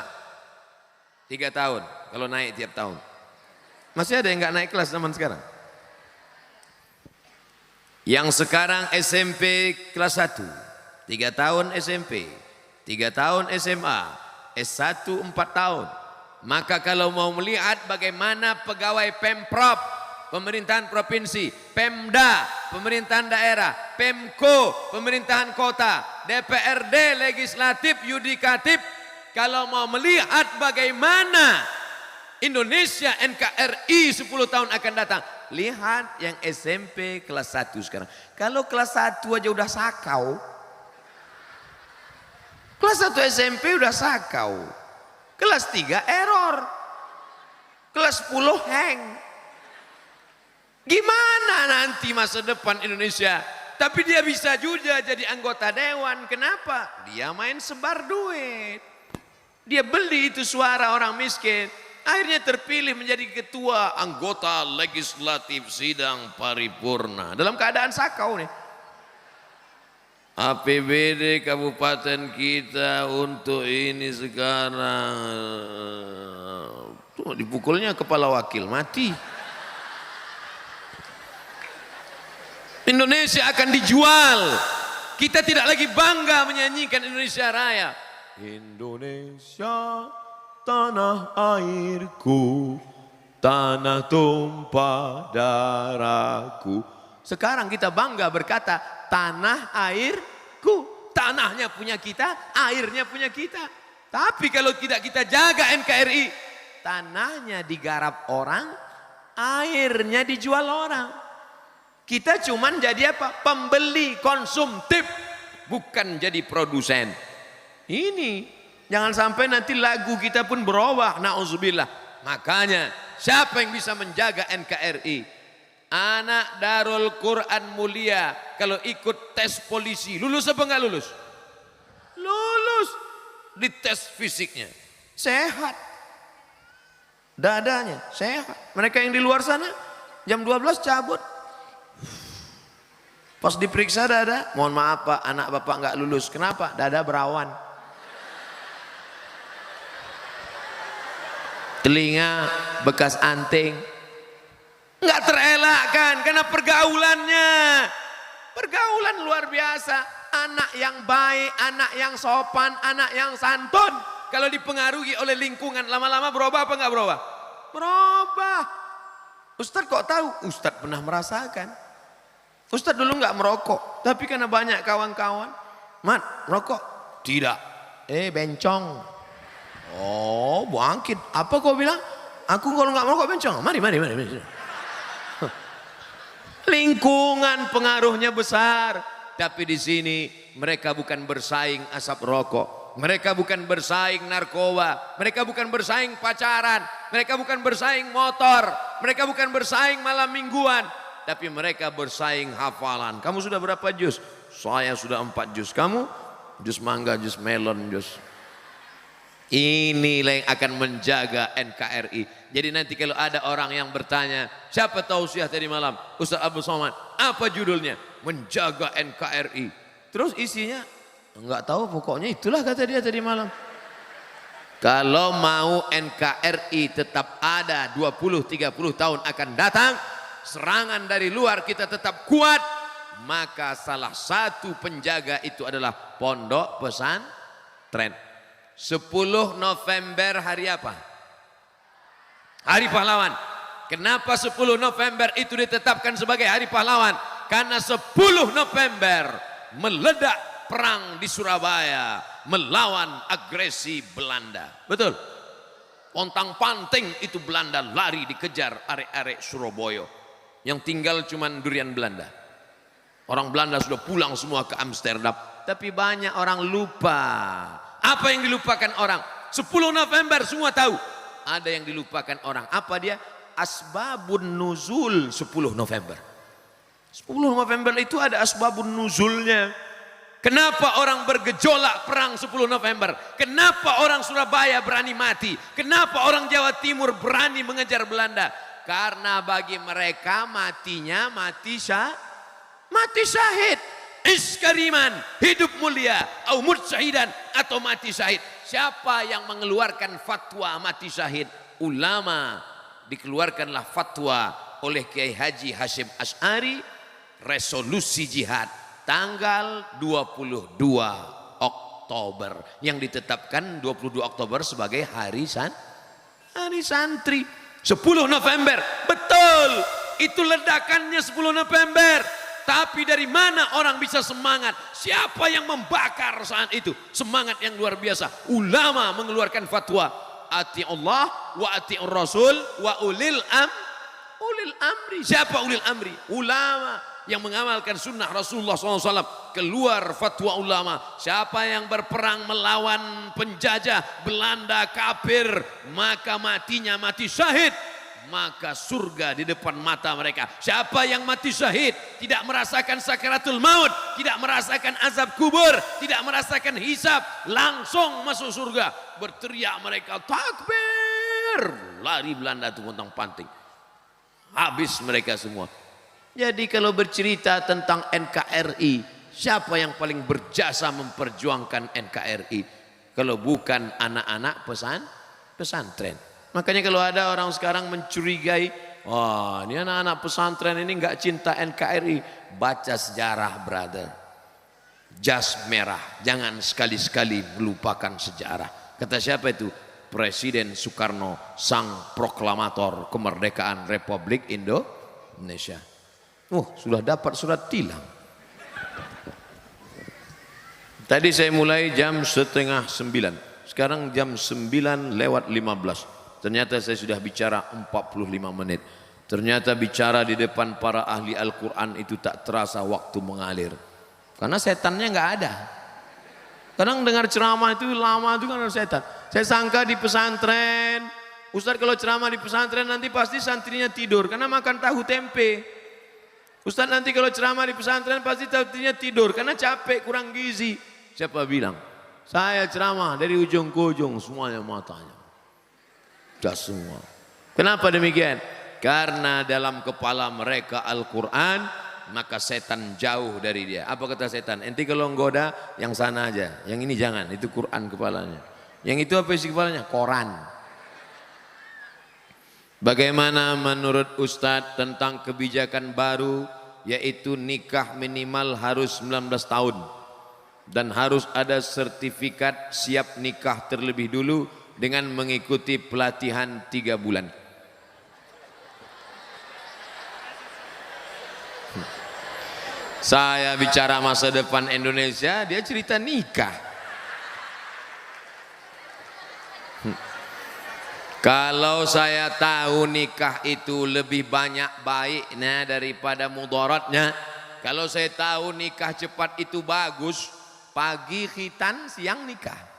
3 tahun, kalau naik tiap tahun. Masih ada yang enggak naik kelas zaman sekarang? Yang sekarang SMP kelas 1, 3 tahun SMP, 3 tahun SMA, S1 4 tahun. Maka kalau mau melihat bagaimana pegawai Pemprov, pemerintahan provinsi, Pemda, pemerintahan daerah, Pemko, pemerintahan kota, DPRD, legislatif, yudikatif, kalau mau melihat bagaimana Indonesia NKRI 10 tahun akan datang, lihat yang SMP kelas 1 sekarang. Kalau kelas 1 aja udah sakau, kelas 1 SMP udah sakau, kelas 3 error, kelas 10 hang. Gimana nanti masa depan Indonesia? Tapi dia bisa juga jadi anggota dewan. Kenapa? Dia main sebar duit. Dia beli itu suara orang miskin. Akhirnya terpilih menjadi ketua anggota legislatif sidang paripurna. Dalam keadaan sakau nih. APBD kabupaten kita untuk ini sekarang. Tuh, dipukulnya kepala wakil mati. Indonesia akan dijual. Kita tidak lagi bangga menyanyikan Indonesia Raya. Indonesia tanah airku, tanah tumpah darahku. Sekarang kita bangga berkata tanah airku. Tanahnya punya kita, airnya punya kita. Tapi kalau tidak kita jaga NKRI, tanahnya digarap orang, airnya dijual orang. Kita cuman jadi apa? Pembeli, konsumtif, bukan jadi produsen. Ini jangan sampai nanti lagu kita pun berubah. Na'udzubillah. Makanya siapa yang bisa menjaga NKRI? Anak Darul Quran Mulia kalau ikut tes polisi, lulus apa enggak lulus? Lulus. Di tes fisiknya sehat, dadanya sehat. Mereka yang di luar sana jam 12 cabut. Pas diperiksa dada, mohon maaf Pak, anak Bapak enggak lulus. Kenapa? Dada berawan. Telinga bekas anting. Enggak terelakkan karena pergaulannya. Pergaulan luar biasa. Anak yang baik, anak yang sopan, anak yang santun. Kalau dipengaruhi oleh lingkungan lama-lama berubah apa enggak berubah? Berubah. Ustadz kok tahu? Ustadz pernah merasakan. Ustadz dulu enggak merokok. Tapi karena banyak kawan-kawan. Mat, merokok? Tidak. Bencong. Oh, bangkit. Apa kau bilang? Aku kalau enggak merokok bencong. Mari. Lingkungan pengaruhnya besar, tapi di sini mereka bukan bersaing asap rokok, mereka bukan bersaing narkoba, mereka bukan bersaing pacaran, mereka bukan bersaing motor, mereka bukan bersaing malam mingguan, tapi mereka bersaing hafalan. Kamu sudah berapa juz? Saya sudah 4 juz. Kamu? Juz mangga, juz melon, juz. Inilah yang akan menjaga NKRI. Jadi nanti kalau ada orang yang bertanya, siapa tausiah tadi malam? Ustaz Abdul Somad. Apa judulnya? Menjaga NKRI. Terus isinya? Enggak tahu, pokoknya itulah kata dia tadi malam. Kalau mau NKRI tetap ada 20-30 tahun akan datang, serangan dari luar kita tetap kuat, maka salah satu penjaga itu adalah Pondok Pesantren. 10 November hari apa? Hari Pahlawan. Kenapa 10 November itu ditetapkan sebagai hari pahlawan? Karena 10 November meledak perang di Surabaya melawan agresi Belanda. Betul? Pontang panting itu Belanda lari dikejar arek-arek Surabaya. Yang tinggal cuman durian Belanda. Orang Belanda sudah pulang semua ke Amsterdam. Tapi banyak orang lupa. Apa yang dilupakan orang? 10 November semua tahu. Ada yang dilupakan orang. Apa dia? Asbabun nuzul 10 November. 10 November itu ada asbabun nuzulnya. Kenapa orang bergejolak perang 10 November? Kenapa orang Surabaya berani mati? Kenapa orang Jawa Timur berani mengejar Belanda? Karena bagi mereka matinya mati syahid. Iskariman, hidup mulia, au mursahidan, atau mati syahid. Siapa yang mengeluarkan fatwa mati syahid? Ulama. Dikeluarkanlah fatwa oleh Kiai Haji Hashim Asy'ari, resolusi jihad tanggal 22 Oktober yang ditetapkan 22 Oktober sebagai hari santri. 10 November, betul, itu ledakannya 10 November. Tapi dari mana orang bisa semangat? Siapa yang membakar saat itu? Semangat yang luar biasa. Ulama mengeluarkan fatwa. Ati Allah wa ati Rasul wa ulil amri. Siapa ulil amri? Ulama yang mengamalkan sunnah Rasulullah SAW. Keluar fatwa ulama. Siapa yang berperang melawan penjajah Belanda kafir, maka matinya mati syahid. Maka surga di depan mata mereka. Siapa yang mati syahid, tidak merasakan sakaratul maut, tidak merasakan azab kubur, tidak merasakan hisab, langsung masuk surga. Berteriak mereka, takbir. Lari Belanda itu pontang panting. Habis mereka semua. Jadi kalau bercerita tentang NKRI, siapa yang paling berjasa memperjuangkan NKRI? Kalau bukan anak-anak pesantren. Makanya kalau ada orang sekarang mencurigai Wah, ini anak-anak pesantren ini nggak cinta NKRI. Baca sejarah, brother. Jas merah, jangan sekali-sekali melupakan sejarah. Kata siapa itu? Presiden Soekarno, sang proklamator kemerdekaan Republik Indonesia. Oh, sudah dapat surat tilang. Tadi saya mulai jam 8:30. Sekarang jam 9:15. Ternyata saya sudah bicara 45 menit. Ternyata bicara di depan para ahli Al-Quran itu tak terasa waktu mengalir. Karena setannya nggak ada. Kadang dengar ceramah itu lama itu kan ada setan. Saya sangka di pesantren, Ustadz kalau ceramah di pesantren nanti pasti santrinya tidur karena makan tahu tempe. Ustadz nanti kalau ceramah di pesantren pasti santrinya tidur karena capek, kurang gizi. Siapa bilang? Saya ceramah dari ujung ke ujung semuanya matanya. Sudah semua. Kenapa demikian? Karena dalam kepala mereka Al-Quran, maka setan jauh dari dia. Apa kata setan? Enti kalau nggoda yang sana aja, yang ini jangan, itu Quran kepalanya. Yang itu apa isi kepalanya? Koran. Bagaimana menurut Ustadz tentang kebijakan baru, yaitu nikah minimal harus 19 tahun dan harus ada sertifikat siap nikah terlebih dulu dengan mengikuti pelatihan 3 bulan. Saya bicara masa depan Indonesia, dia cerita nikah. Kalau saya tahu nikah itu lebih banyak baiknya daripada mudaratnya, kalau saya tahu nikah cepat itu bagus, pagi khitan, siang nikah.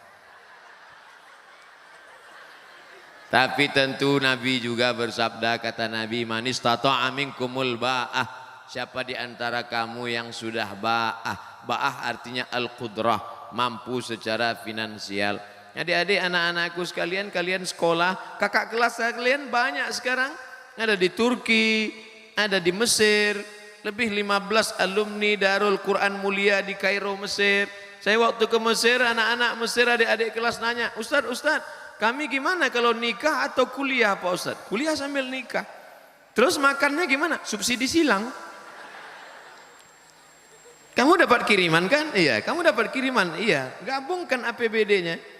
Tapi tentu Nabi juga bersabda, kata Nabi, man istata'a minkumul ba'ah, siapa di antara kamu yang sudah ba'ah. Ba'ah artinya al-qudrah, mampu secara finansial. Adik-adik, anak-anakku sekalian, kalian sekolah, kakak kelas kalian banyak sekarang. Ada di Turki, ada di Mesir, lebih 15 alumni Darul Quran Mulia di Kairo, Mesir. Saya waktu ke Mesir, anak-anak Mesir, adik-adik kelas nanya, Ustadz, kami gimana kalau nikah atau kuliah Pak Ustadz? Kuliah sambil nikah. Terus makannya gimana? Subsidi silang. Kamu dapat kiriman kan? Iya. Kamu dapat kiriman? Iya. Gabungkan APBD-nya.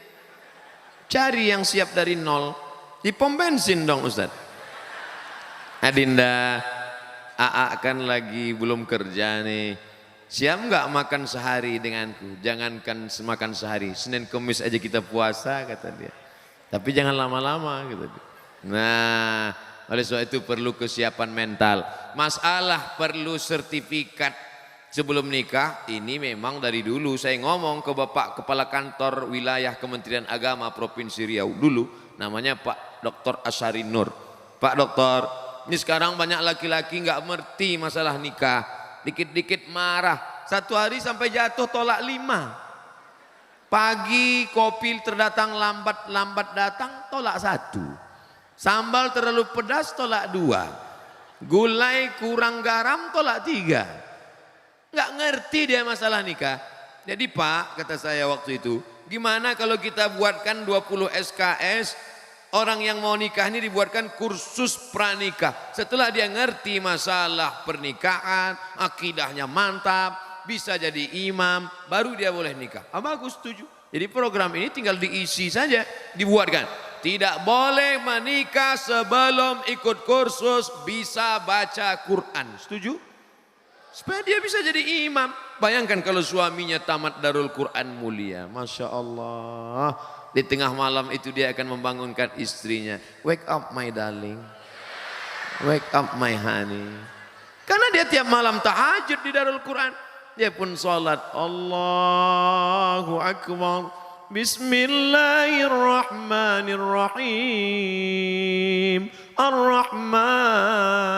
Cari yang siap dari nol. Di pom bensin dong Ustaz. Adinda, AA kan lagi belum kerja nih. Siap nggak makan sehari denganku? Jangankan makan sehari. Senin Kamis aja kita puasa kata dia. Tapi jangan lama-lama kata dia. Nah, oleh sebab itu perlu kesiapan mental. Masalah perlu sertifikat sebelum nikah, ini memang dari dulu saya ngomong ke Bapak Kepala Kantor Wilayah Kementerian Agama Provinsi Riau dulu, namanya Pak Dr. Asyari Nur. Pak Dokter, ini sekarang banyak laki-laki nggak ngerti masalah nikah, dikit-dikit marah, satu hari sampai jatuh tolak 5. Pagi kopi terdatang lambat datang tolak 1. Sambal terlalu pedas tolak 2. Gulai kurang garam tolak 3. Nggak ngerti dia masalah nikah. Jadi Pak, kata saya waktu itu, gimana kalau kita buatkan 20 SKS, orang yang mau nikah ini dibuatkan kursus pranikah. Setelah dia ngerti masalah pernikahan, akidahnya mantap, bisa jadi imam, baru dia boleh nikah. Bagus, setuju. Jadi program ini tinggal diisi saja, dibuatkan. Tidak boleh menikah sebelum ikut kursus bisa baca Quran. Setuju? Supaya dia bisa jadi imam. Bayangkan kalau suaminya tamat Darul Quran Mulia. Masya Allah. Di tengah malam itu dia akan membangunkan istrinya. Wake up my darling. Wake up my honey. Karena dia tiap malam tahajud di Darul Quran. Dia pun sholat. Allahu Akbar. Bismillahirrahmanirrahim. Ar-Rahman.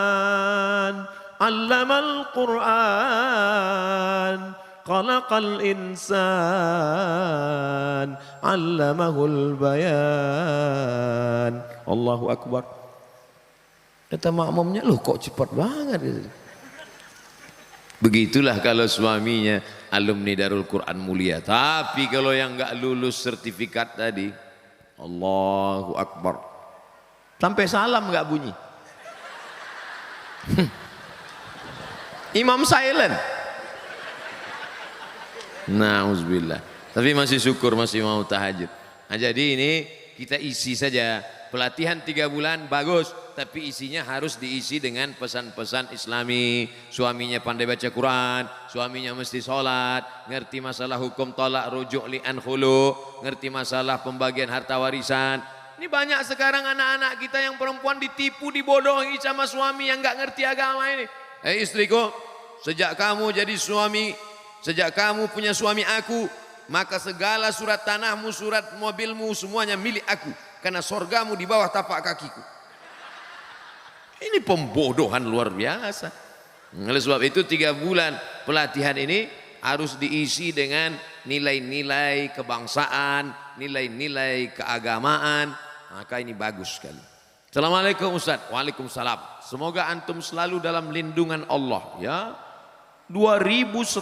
Allamal Quran, khalaqal insan, allamahul bayan. Allahu Akbar. Kata makmumnya, loh kok cepat banget. Begitulah kalau suaminya alumni Darul Quran Mulia. Tapi kalau yang nggak lulus sertifikat tadi, Allahu Akbar. Sampai salam nggak bunyi. Imam silent. Nauzubillah. Tapi masih syukur masih mau tahajud. Nah, jadi ini kita isi saja. Pelatihan 3 bulan bagus, tapi isinya harus diisi dengan pesan-pesan Islami. Suaminya pandai baca Quran, suaminya mesti sholat, ngerti masalah hukum tolak, rujuk, li'an, khulu, ngerti masalah pembagian harta warisan. Ini banyak sekarang anak-anak kita yang perempuan ditipu, dibodohi sama suami yang nggak ngerti agama ini. Istriku, sejak kamu jadi suami, sejak kamu punya suami aku, maka segala surat tanahmu, surat mobilmu, semuanya milik aku. Karena sorgamu di bawah tapak kakiku. Ini pembodohan luar biasa. Oleh sebab itu 3 bulan pelatihan ini harus diisi dengan nilai-nilai kebangsaan, nilai-nilai keagamaan. Maka ini bagus sekali. Assalamualaikum Ustaz. Waalaikumsalam. Semoga antum selalu dalam lindungan Allah ya. 2150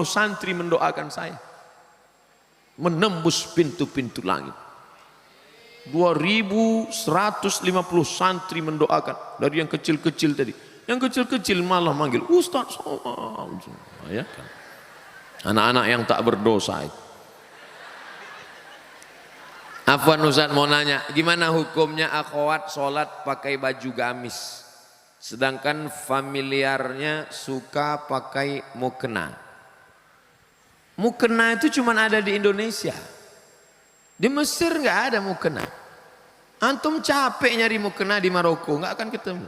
santri mendoakan saya. Menembus pintu-pintu langit. 2150 santri mendoakan. Dari yang kecil-kecil tadi. Yang kecil-kecil malah manggil Ustaz. Ya kan? Anak-anak yang tak berdosa itu. Afwan Ustaz mau nanya, gimana hukumnya akhwat sholat pakai baju gamis, sedangkan familiarnya suka pakai mukena. Mukena itu cuma ada di Indonesia. Di Mesir nggak ada mukena. Antum capek nyari mukena di Maroko, nggak akan ketemu.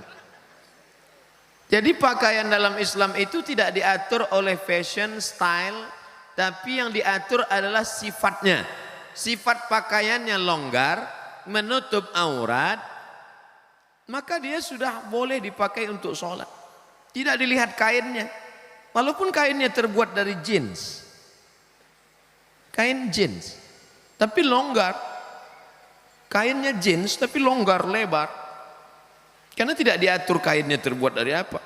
Jadi pakaian dalam Islam itu tidak diatur oleh fashion, style, tapi yang diatur adalah sifatnya. Sifat pakaiannya longgar, menutup aurat, maka dia sudah boleh dipakai untuk sholat. Tidak dilihat kainnya, walaupun kainnya terbuat dari jeans, kain jeans, tapi longgar. Kainnya jeans tapi longgar, lebar. Karena tidak diatur kainnya terbuat dari apa.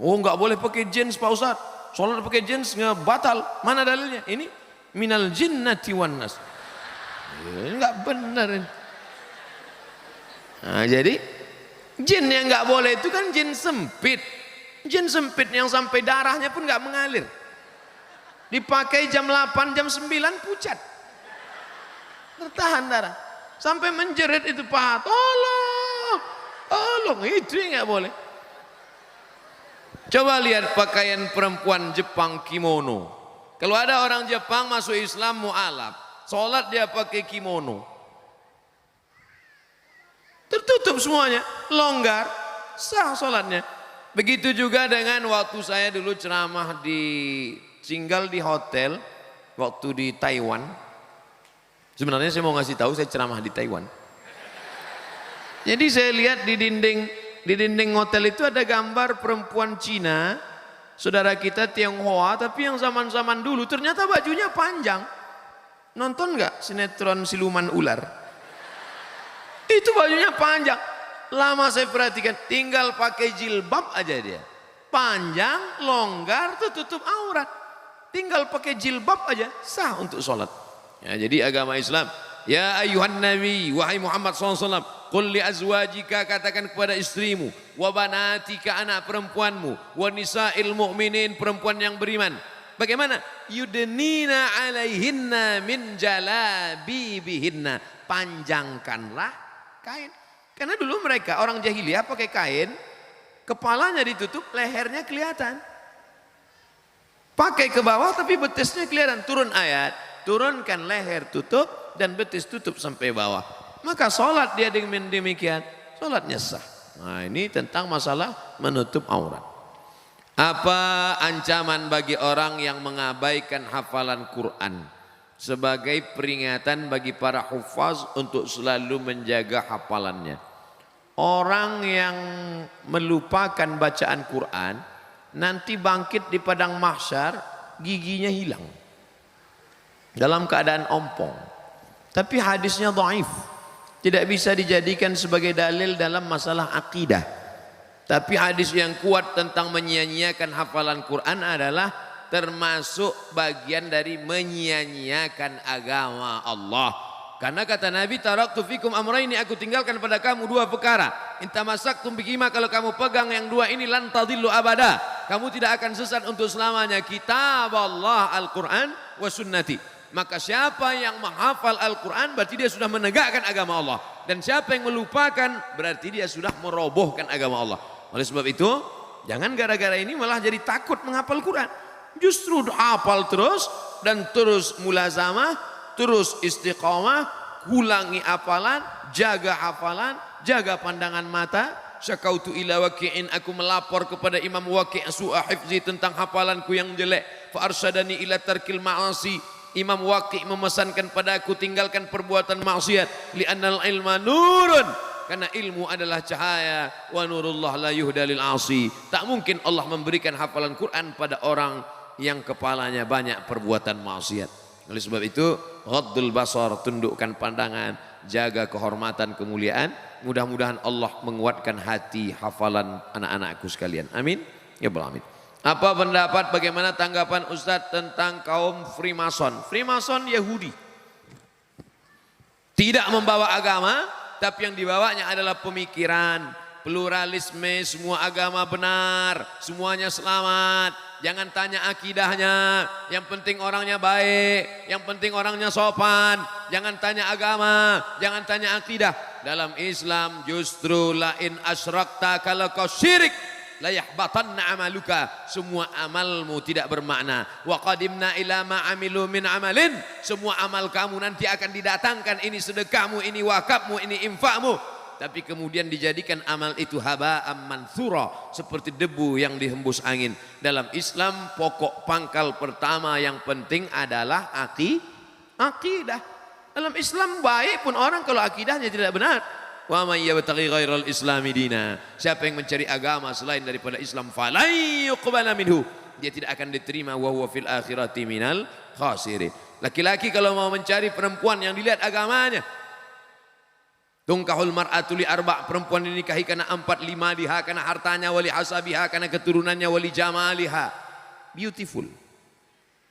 Oh nggak boleh pakai jeans Pak Ustaz, sholat pakai jeans nggak batal. Mana dalilnya? Ini minal jinnati wan nas. Nggak benar ini. Nah, jadi jin yang nggak boleh itu kan jin sempit. Jin sempit yang sampai darahnya pun nggak mengalir. Dipakai jam 8, jam 9 pucat. Tertahan darah. Sampai menjerit itu paha. Tolong, tolong, itu nggak boleh. Coba lihat pakaian perempuan Jepang kimono. Kalau ada orang Jepang masuk Islam mu'alaf, sholat dia pakai kimono. Tertutup semuanya, longgar, sah sholatnya. Begitu juga dengan waktu saya dulu ceramah tinggal di hotel waktu di Taiwan. Sebenarnya saya mau ngasih tahu saya ceramah di Taiwan. Jadi saya lihat di dinding hotel itu ada gambar perempuan Cina, saudara kita Tionghoa, tapi yang zaman-zaman dulu ternyata bajunya panjang. Nonton nggak sinetron siluman ular? Itu bajunya panjang. Lama saya perhatikan, tinggal pakai jilbab aja dia. Panjang, longgar, tutup aurat. Tinggal pakai jilbab aja, sah untuk sholat. Ya, jadi agama Islam. Ya ayuhan nabi, wahai Muhammad SAW, qul li azwajika, katakan kepada istrimu, wa banatika, anak perempuanmu, wa nisa'il mu'minin, perempuan yang beriman. Bagaimana? Yudnina alaihinna min jalabibihinna. Panjangkanlah kain. Karena dulu mereka orang jahiliyah pakai kain, kepalanya ditutup, lehernya kelihatan. Pakai ke bawah tapi betisnya kelihatan. Turun ayat, turunkan leher tutup dan betis tutup sampai bawah. Maka sholat dia dengan demikian, sholatnya sah. Nah ini tentang masalah menutup aurat. Apa ancaman bagi orang yang mengabaikan hafalan Quran? Sebagai peringatan bagi para hufaz untuk selalu menjaga hafalannya. Orang yang melupakan bacaan Quran, nanti bangkit di padang mahsyar, giginya hilang. Dalam keadaan ompong. Tapi hadisnya dhaif. Tidak bisa dijadikan sebagai dalil dalam masalah akidah. Tapi hadis yang kuat tentang menyia-nyiakan hafalan Quran adalah termasuk bagian dari menyia-nyiakan agama Allah. Karena kata Nabi, taraktu fikum amrayni, aku tinggalkan pada kamu dua perkara. In tamassaktum bihima, kalau kamu pegang yang dua ini, lan tadillu abada. Kamu tidak akan sesat untuk selamanya. Kitab Allah Al-Quran wa sunnati. Maka siapa yang menghafal Al-Quran berarti dia sudah menegakkan agama Allah. Dan siapa yang melupakan berarti dia sudah merobohkan agama Allah. Oleh sebab itu, jangan gara-gara ini malah jadi takut menghafal Quran. Justru hafal terus dan terus mulazamah, terus istiqamah, ulangi hafalan, jaga hafalan, jaga pandangan mata. Syakautu ila Waqi'in, aku melapor kepada Imam Waqi' su'a hifzi, tentang hafalanku yang jelek. Fa arsyadani ila tarkil ma'asi, Imam Waqi' memesankan padaku tinggalkan perbuatan maksiat. Li'annal ilma nurun, karena ilmu adalah cahaya. Wa nurullah la yuhda lil 'asi. Tak mungkin Allah memberikan hafalan Quran pada orang yang kepalanya banyak perbuatan maksiat. Oleh sebab itu, ghaddul basar, tundukkan pandangan, jaga kehormatan, kemuliaan. Mudah-mudahan Allah menguatkan hati hafalan anak-anakku sekalian. Amin. Ya Allah, amin. Apa pendapat, bagaimana tanggapan Ustadz tentang kaum Freemason? Freemason Yahudi. Tidak membawa agama, tapi yang dibawanya adalah pemikiran, pluralisme, semua agama benar, semuanya selamat. Jangan tanya akidahnya, yang penting orangnya baik, yang penting orangnya sopan. Jangan tanya agama, jangan tanya akidah. Dalam Islam justru lain asyrakta, kalau kau syirik la yahbatanna amaluka, semua amalmu tidak bermakna. Wa qadimna ila ma amilu min amalin, semua amal kamu nanti akan didatangkan, ini sedekahmu, ini wakafmu, ini infakmu. Tapi kemudian dijadikan amal itu haba'am mansura, seperti debu yang dihembus angin. Dalam Islam pokok pangkal pertama yang penting adalah akidah. Dalam Islam baik pun orang kalau akidahnya tidak benar. Wa may yabtaghi ghairal islami dina, siapa yang mencari agama selain daripada Islam, falai yuqbala minhu, dia tidak akan diterima, wa huwa fil akhirati minal khasirin. Laki-laki kalau mau mencari perempuan yang dilihat agamanya, tungkahul mar'atu li arba', perempuan dinikahi karena 4, 5 liha, karena hartanya, wali hasabiha, karena keturunannya, wali jamaliha, beautiful.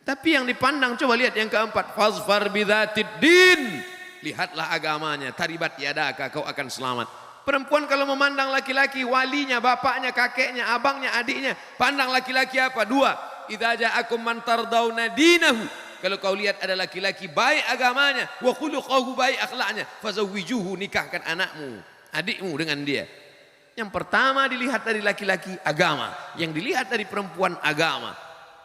Tapi yang dipandang, coba lihat yang keempat, fazfar bidzatid din, lihatlah agamanya, taribat yadaka, kau akan selamat. Perempuan kalau memandang laki-laki, walinya, bapaknya, kakeknya, abangnya, adiknya, pandang laki-laki apa? 2, idza ja'akum man tardawna dinahu, kalau kau lihat ada laki-laki baik agamanya, wa khuluquhu, baik akhlaknya, fazawwijuhu, nikahkan anakmu, adikmu dengan dia. Yang pertama dilihat dari laki-laki agama, yang dilihat dari perempuan agama.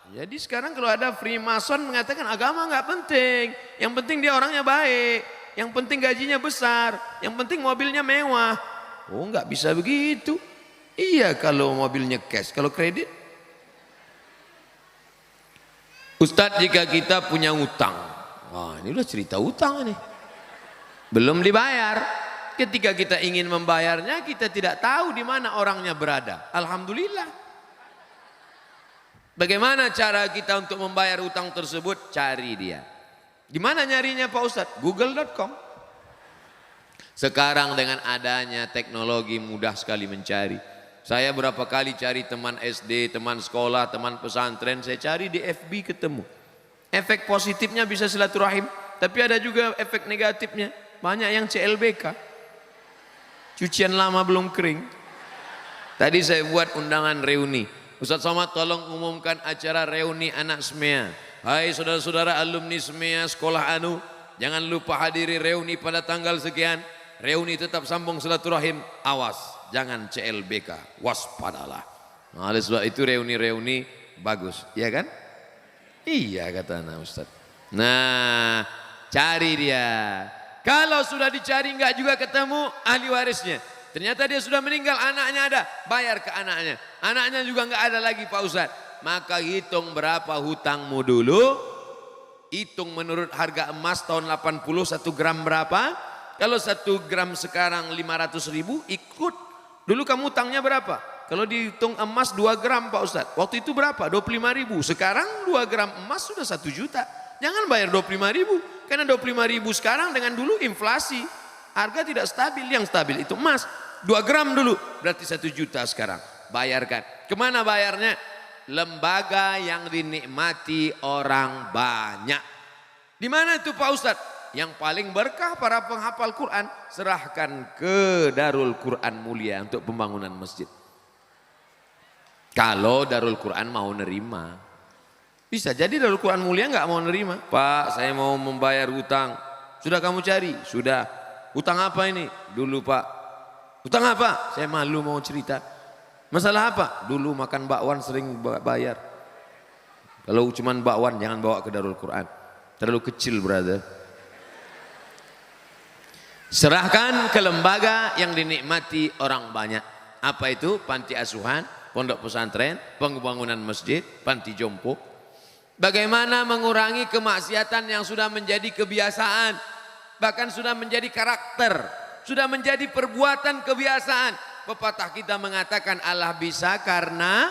Jadi sekarang kalau ada Freemason mengatakan agama nggak penting, yang penting dia orangnya baik, yang penting gajinya besar, yang penting mobilnya mewah. Oh, nggak bisa begitu. Iya kalau mobilnya cash, kalau kredit. Ustadz, jika kita punya utang, wah ini udah cerita utang nih, belum dibayar. Ketika kita ingin membayarnya, kita tidak tahu di mana orangnya berada. Alhamdulillah. Bagaimana cara kita untuk membayar utang tersebut? Cari dia. Di mana nyarinya Pak Ustadz? Google.com. Sekarang dengan adanya teknologi mudah sekali mencari. Saya berapa kali cari teman SD, teman sekolah, teman pesantren, saya cari di FB ketemu. Efek positifnya bisa silaturahim, tapi ada juga efek negatifnya. Banyak yang CLBK. Cucian lama belum kering. Tadi saya buat undangan reuni. Ustaz Somad tolong umumkan acara reuni anak SMEA. Hai saudara-saudara alumni SMEA sekolah anu, jangan lupa hadiri reuni pada tanggal sekian. Reuni tetap sambung silaturahim, awas jangan CLBK, waspadalah. Nah, oleh sebab itu reuni-reuni bagus, iya kan? Iya kata anak Ustaz. Nah, cari dia. Kalau sudah dicari enggak juga ketemu ahli warisnya, ternyata dia sudah meninggal, anaknya ada, bayar ke anaknya. Anaknya juga enggak ada lagi Pak Ustadz. Maka hitung berapa hutangmu dulu. Hitung menurut harga emas tahun 80 1 gram berapa. Kalau 1 gram sekarang 500.000, ikut. Dulu kamu hutangnya berapa? Kalau dihitung emas 2 gram Pak Ustadz. Waktu itu berapa? 25.000. Sekarang 2 gram emas sudah 1 juta. Jangan bayar 25.000. Karena 25.000 sekarang dengan dulu inflasi. Harga tidak stabil, yang stabil itu emas. 2 gram dulu, berarti 1 juta sekarang. Bayarkan. Kemana bayarnya? Lembaga yang dinikmati orang banyak. Di mana itu Pak Ustadz? yang paling berkah para penghafal Quran, serahkan ke Darul Quran Mulia untuk pembangunan masjid. Kalau Darul Quran mau nerima. Bisa jadi Darul Quran Mulia nggak mau nerima. Pak, saya mau membayar hutang. Sudah kamu cari? Sudah. Hutang apa ini? Dulu Pak. Hutang apa? Saya malu mau cerita. Masalah apa? Dulu makan bakwan sering bayar. Kalau cuman bakwan jangan bawa ke Darul Quran. Terlalu kecil, brother. Serahkan ke lembaga yang dinikmati orang banyak. Apa itu? Panti asuhan, pondok pesantren, pembangunan masjid, panti jompo. Bagaimana mengurangi kemaksiatan yang sudah menjadi kebiasaan, bahkan sudah menjadi karakter, sudah menjadi perbuatan kebiasaan. Pepatah kita mengatakan Allah bisa karena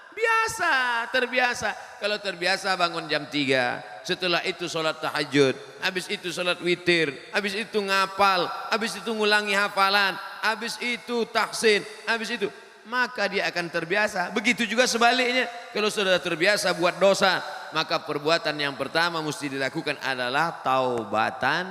biasa, terbiasa. Kalau terbiasa bangun jam 3, setelah itu sholat tahajud, habis itu sholat witir, habis itu ngapal, habis itu ngulangi hafalan, habis itu tahsin, habis itu, maka dia akan terbiasa. Begitu juga sebaliknya, kalau sudah terbiasa buat dosa, maka perbuatan yang pertama mesti dilakukan adalah taubatan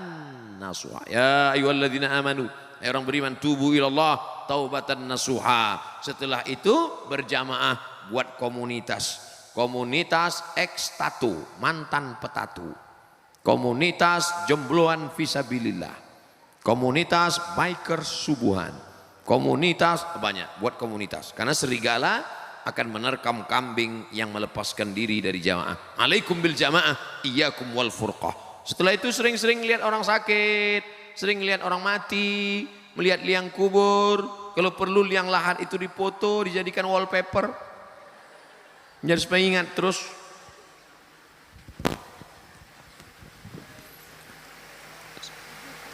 nasuha. Ya ayyuhalladzina amanu, orang beriman, tubu ilallah taubatan nasuha. Setelah itu berjamaah buat komunitas. Komunitas ex-tatu, mantan petatu. Komunitas jombloan fisabilillah. Komunitas biker subuhan. Komunitas banyak, buat komunitas. Karena serigala akan menerkam kambing yang melepaskan diri dari jamaah. Alaikum bil jamaah, iyyakum wal furqah. Setelah itu sering-sering lihat orang sakit, sering lihat orang mati, melihat liang kubur. Kalau perlu liang lahat itu dipoto, dijadikan wallpaper. Jadi supaya ingat terus.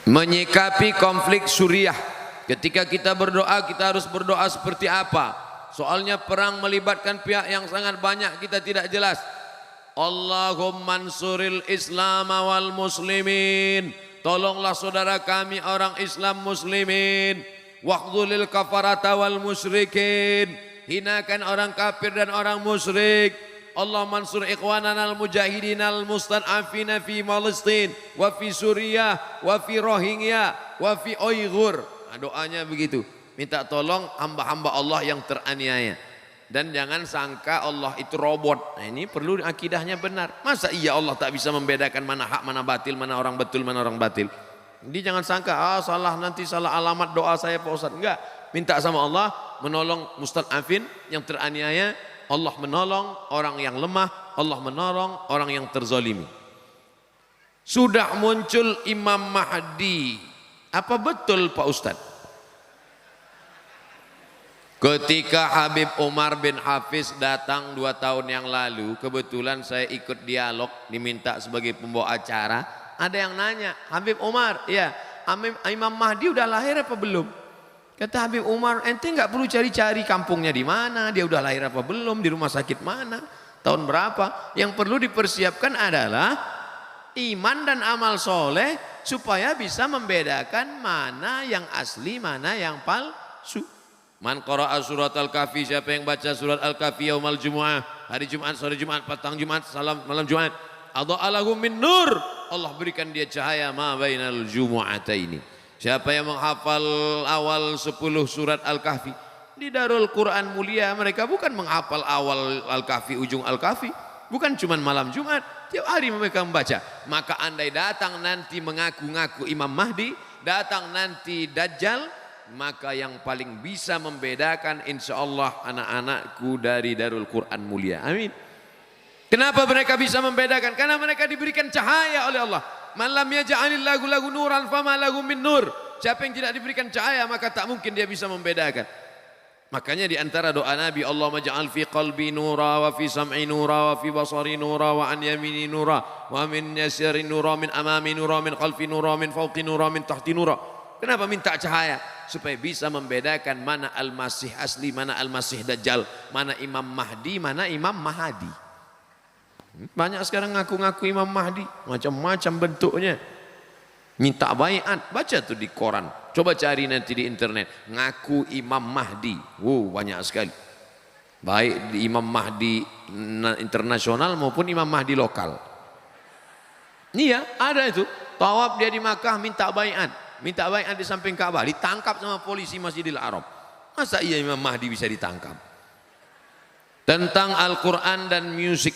Menyikapi konflik Suriah. Ketika kita berdoa, kita harus berdoa seperti apa? Soalnya perang melibatkan pihak yang sangat banyak, kita tidak jelas. Allahumma ansuril Islam wal muslimin. Tolonglah saudara kami orang Islam muslimin. Waqdulil kafarata wal musyrikin. Hinakan orang kafir dan orang musyrik. Allah mansur ikhwanana al-mujahidin al-mustan'afina fi Palestin wa fi Suriah wa fi Rohingya wa fi Uyghur. Nah, doanya begitu. Minta tolong hamba-hamba Allah yang teraniaya. Dan jangan sangka Allah itu robot. Nah, ini perlu akidahnya benar. Masa iya Allah tak bisa membedakan mana hak, mana batil, mana orang betul, mana orang batil. Jadi jangan sangka, salah, nanti salah alamat doa saya Pak Ustaz. Enggak. Minta sama Allah menolong mustad'afin yang teraniaya, Allah menolong orang yang lemah, Allah menolong orang yang terzalimi. Sudah muncul Imam Mahdi. Apa betul Pak Ustaz? Ketika Habib Umar bin Hafiz datang 2 tahun yang lalu, kebetulan saya ikut dialog, diminta sebagai pembawa acara. Ada yang nanya, Habib Umar, ya Imam Mahdi udah lahir apa belum? Kata Habib Umar, ente nggak perlu cari-cari kampungnya di mana, dia udah lahir apa belum, di rumah sakit mana, tahun berapa. Yang perlu dipersiapkan adalah iman dan amal soleh supaya bisa membedakan mana yang asli, mana yang palsu. Man qara'a surat Al-Kahfi, siapa yang baca surat Al-Kahfi yaumal Jumu'ah, hari Jumat, sore Jumat, petang Jumat, malam Jumat, adha'alahu min nur, Allah berikan dia cahaya ma bainal jumu'ataini. Siapa yang menghafal awal 10 surat Al-Kahfi di Darul Quran Mulia, mereka bukan menghafal awal Al-Kahfi, ujung Al-Kahfi, bukan cuma malam Jumat, tiap hari mereka membaca. Maka andai datang nanti mengaku-ngaku Imam Mahdi, datang nanti Dajjal, maka yang paling bisa membedakan insya Allah anak-anakku dari Darul Quran Mulia. Amin. Kenapa mereka bisa membedakan? Karena mereka diberikan cahaya oleh Allah. Man lam yaj'alillahu lahu nuran fama lahu min nur. Siapa yang tidak diberikan cahaya maka tak mungkin dia bisa membedakan. Makanya di antara doa Nabi, Allahumma ja'al fi qalbi nura wa fi sam'i nura wa fi basari nura wa an yamini nura wa min yasari nura min amami nura min khalfi nura min fawqi nura min tahti nura. Kenapa minta cahaya? Supaya bisa membedakan mana Al-Masih asli, mana Al-Masih Dajjal, mana Imam Mahdi, mana Imam Mahadi. Banyak sekarang ngaku-ngaku Imam Mahdi, macam-macam bentuknya. Minta baiat, baca tuh di koran. Coba cari nanti di internet, ngaku Imam Mahdi. Banyak sekali. Baik di Imam Mahdi internasional maupun Imam Mahdi lokal. Iya, ada itu. tawaf dia di Makkah minta baiat. Minta baiat di samping Ka'bah, ditangkap sama polisi Masjidil Haram. Masa iya Imam Mahdi bisa ditangkap? Tentang Al-Quran dan musik.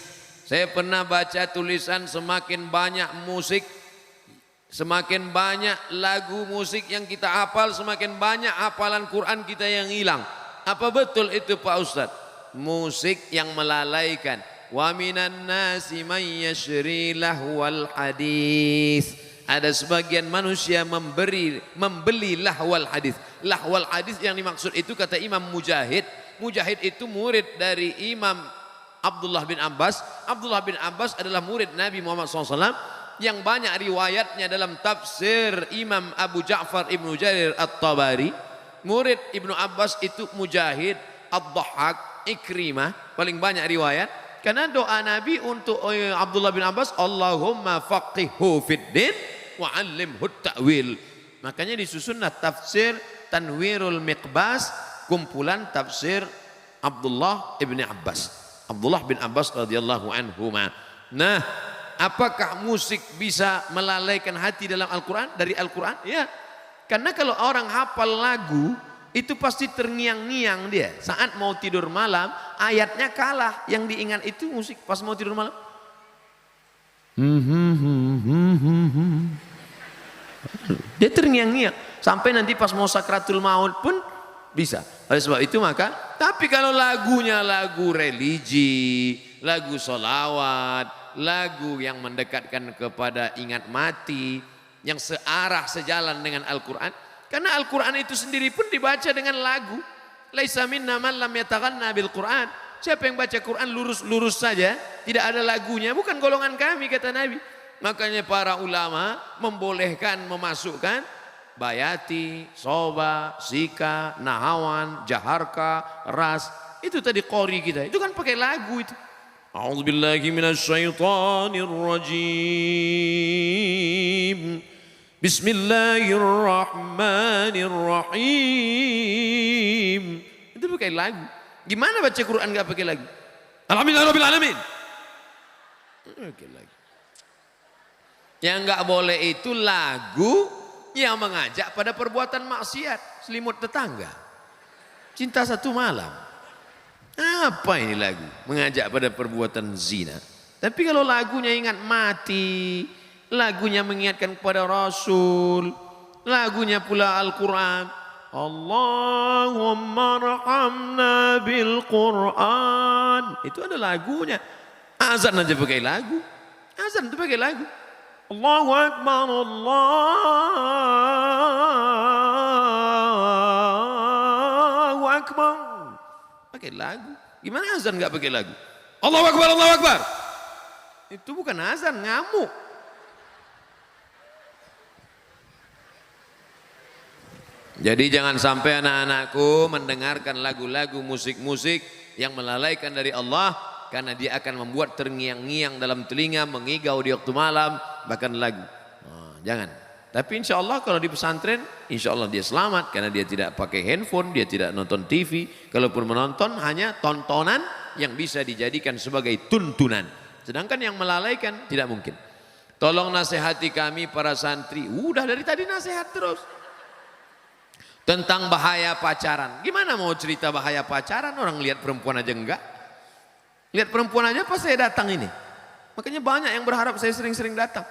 Saya pernah baca tulisan semakin banyak musik, semakin banyak lagu musik yang kita hafal, semakin banyak hafalan Quran kita yang hilang. Apa betul itu Pak Ustadz? Musik yang melalaikan. Wa minan nasi may yashri lahwal hadis. Ada sebagian manusia membeli lahwal hadis. Lahwal hadis yang dimaksud itu kata Imam Mujahid. Mujahid itu murid dari Imam Abdullah bin Abbas. Abdullah bin Abbas adalah murid Nabi Muhammad SAW yang banyak riwayatnya dalam tafsir Imam Abu Ja'far Ibnu Jarir At-Tabari. Murid Ibnu Abbas itu Mujahid, Ad-Dhahhak, Ikrimah, paling banyak riwayat. Karena doa Nabi untuk Abdullah bin Abbas, Allahumma faqihhu fid din wa 'allimhu ta'wil. Makanya disusunlah tafsir Tanwirul Miqbas, kumpulan tafsir Abdullah ibn Abbas. Abdullah bin Abbas radhiyallahu anhuma. Nah, apakah musik bisa melalaikan hati dalam Al-Quran? Dari Al-Quran? Ya. Karena kalau orang hafal lagu, itu pasti terngiang-ngiang dia. Saat mau tidur malam, ayatnya kalah. Yang diingat itu musik pas mau tidur malam. Dia terngiang-ngiang. Sampai nanti pas mau sakratul maut pun bisa. Oleh sebab itu maka, tapi kalau lagunya lagu religi, lagu solawat, lagu yang mendekatkan kepada ingat mati, yang searah sejalan dengan Al-Quran, karena Al-Quran itu sendiri pun dibaca dengan lagu. Laisa minna man lam yataghanna bil Quran. Siapa yang baca Quran lurus-lurus saja, tidak ada lagunya, bukan golongan kami kata Nabi. Makanya para ulama membolehkan memasukkan bayati, soba, sika, nahawan, jaharka, ras. Itu tadi qori kita. Itu kan pakai lagu itu. A'udzubillahi minasyaitonir rajim. Bismillahirrahmanirrahim. Itu pakai lagu. Gimana baca Quran gak pakai lagu? Alhamdulillahirabbil alamin. Pakai lagu. Yang gak boleh itu lagu yang mengajak pada perbuatan maksiat, selimut tetangga, cinta satu malam. Apa ini lagu? Mengajak pada perbuatan zina. Tapi kalau lagunya ingat mati, lagunya mengingatkan kepada Rasul, lagunya pula Al-Quran, Allahumma rahamna bil Quran, itu ada lagunya. Azan aja pakai lagu. Azan itu pakai lagu. Allahu Akbar, Allahu Akbar. Pakai lagu. Gimana azan nggak pakai lagu? Allahu Akbar, Allahu Akbar. Itu bukan azan, ngamuk. Jadi jangan sampai anak-anakku mendengarkan lagu-lagu musik-musik yang melalaikan dari Allah, karena dia akan membuat terngiang-ngiang dalam telinga, mengigau di waktu malam, bahkan lagu. Jangan. Tapi insya Allah kalau di pesantren, insya Allah dia selamat, karena dia tidak pakai handphone, dia tidak nonton TV. Kalaupun menonton, hanya tontonan yang bisa dijadikan sebagai tuntunan. Sedangkan yang melalaikan tidak mungkin. Tolong nasihati kami para santri. Udah dari tadi nasihat terus. Tentang bahaya pacaran. Gimana mau cerita bahaya pacaran? Orang lihat perempuan aja enggak. Lihat perempuan aja pas saya datang ini. Makanya banyak yang berharap saya sering-sering datang.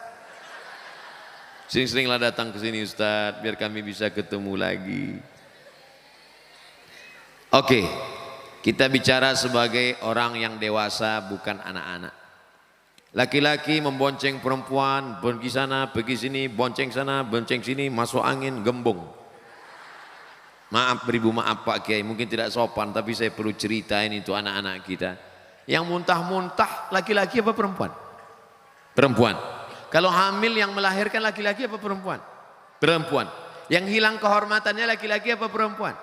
Sering-seringlah datang ke sini Ustadz, biar kami bisa ketemu lagi. Oke, kita bicara sebagai orang yang dewasa, bukan anak-anak. Laki-laki membonceng perempuan, pergi sana, pergi sini, bonceng sana, bonceng sini, masuk angin, gembung. Maaf beribu maaf Pak Kiai, mungkin tidak sopan, tapi saya perlu ceritain itu anak-anak kita. Yang muntah-muntah laki-laki apa perempuan? Perempuan. Kalau hamil yang melahirkan laki-laki apa perempuan? Perempuan. Yang hilang kehormatannya laki-laki apa perempuan?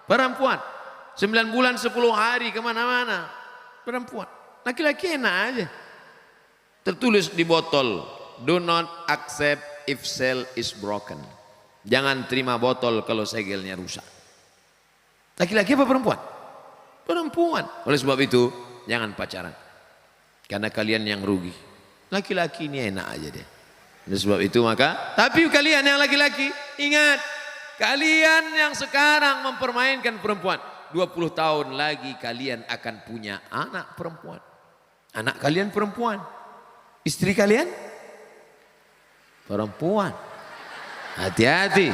Perempuan. 9 bulan 10 hari kemana-mana. Perempuan. Laki-laki enak aja. Tertulis di botol, do not accept if seal is broken. Jangan terima botol kalau segelnya rusak. Laki-laki apa perempuan? Perempuan. Oleh sebab itu, jangan pacaran. Karena kalian yang rugi. Laki-laki ini enak aja deh. Oleh sebab itu maka, tapi kalian yang laki-laki, ingat, kalian yang sekarang mempermainkan perempuan, 20 tahun lagi kalian akan punya anak perempuan. Anak kalian perempuan, istri kalian perempuan. Hati-hati,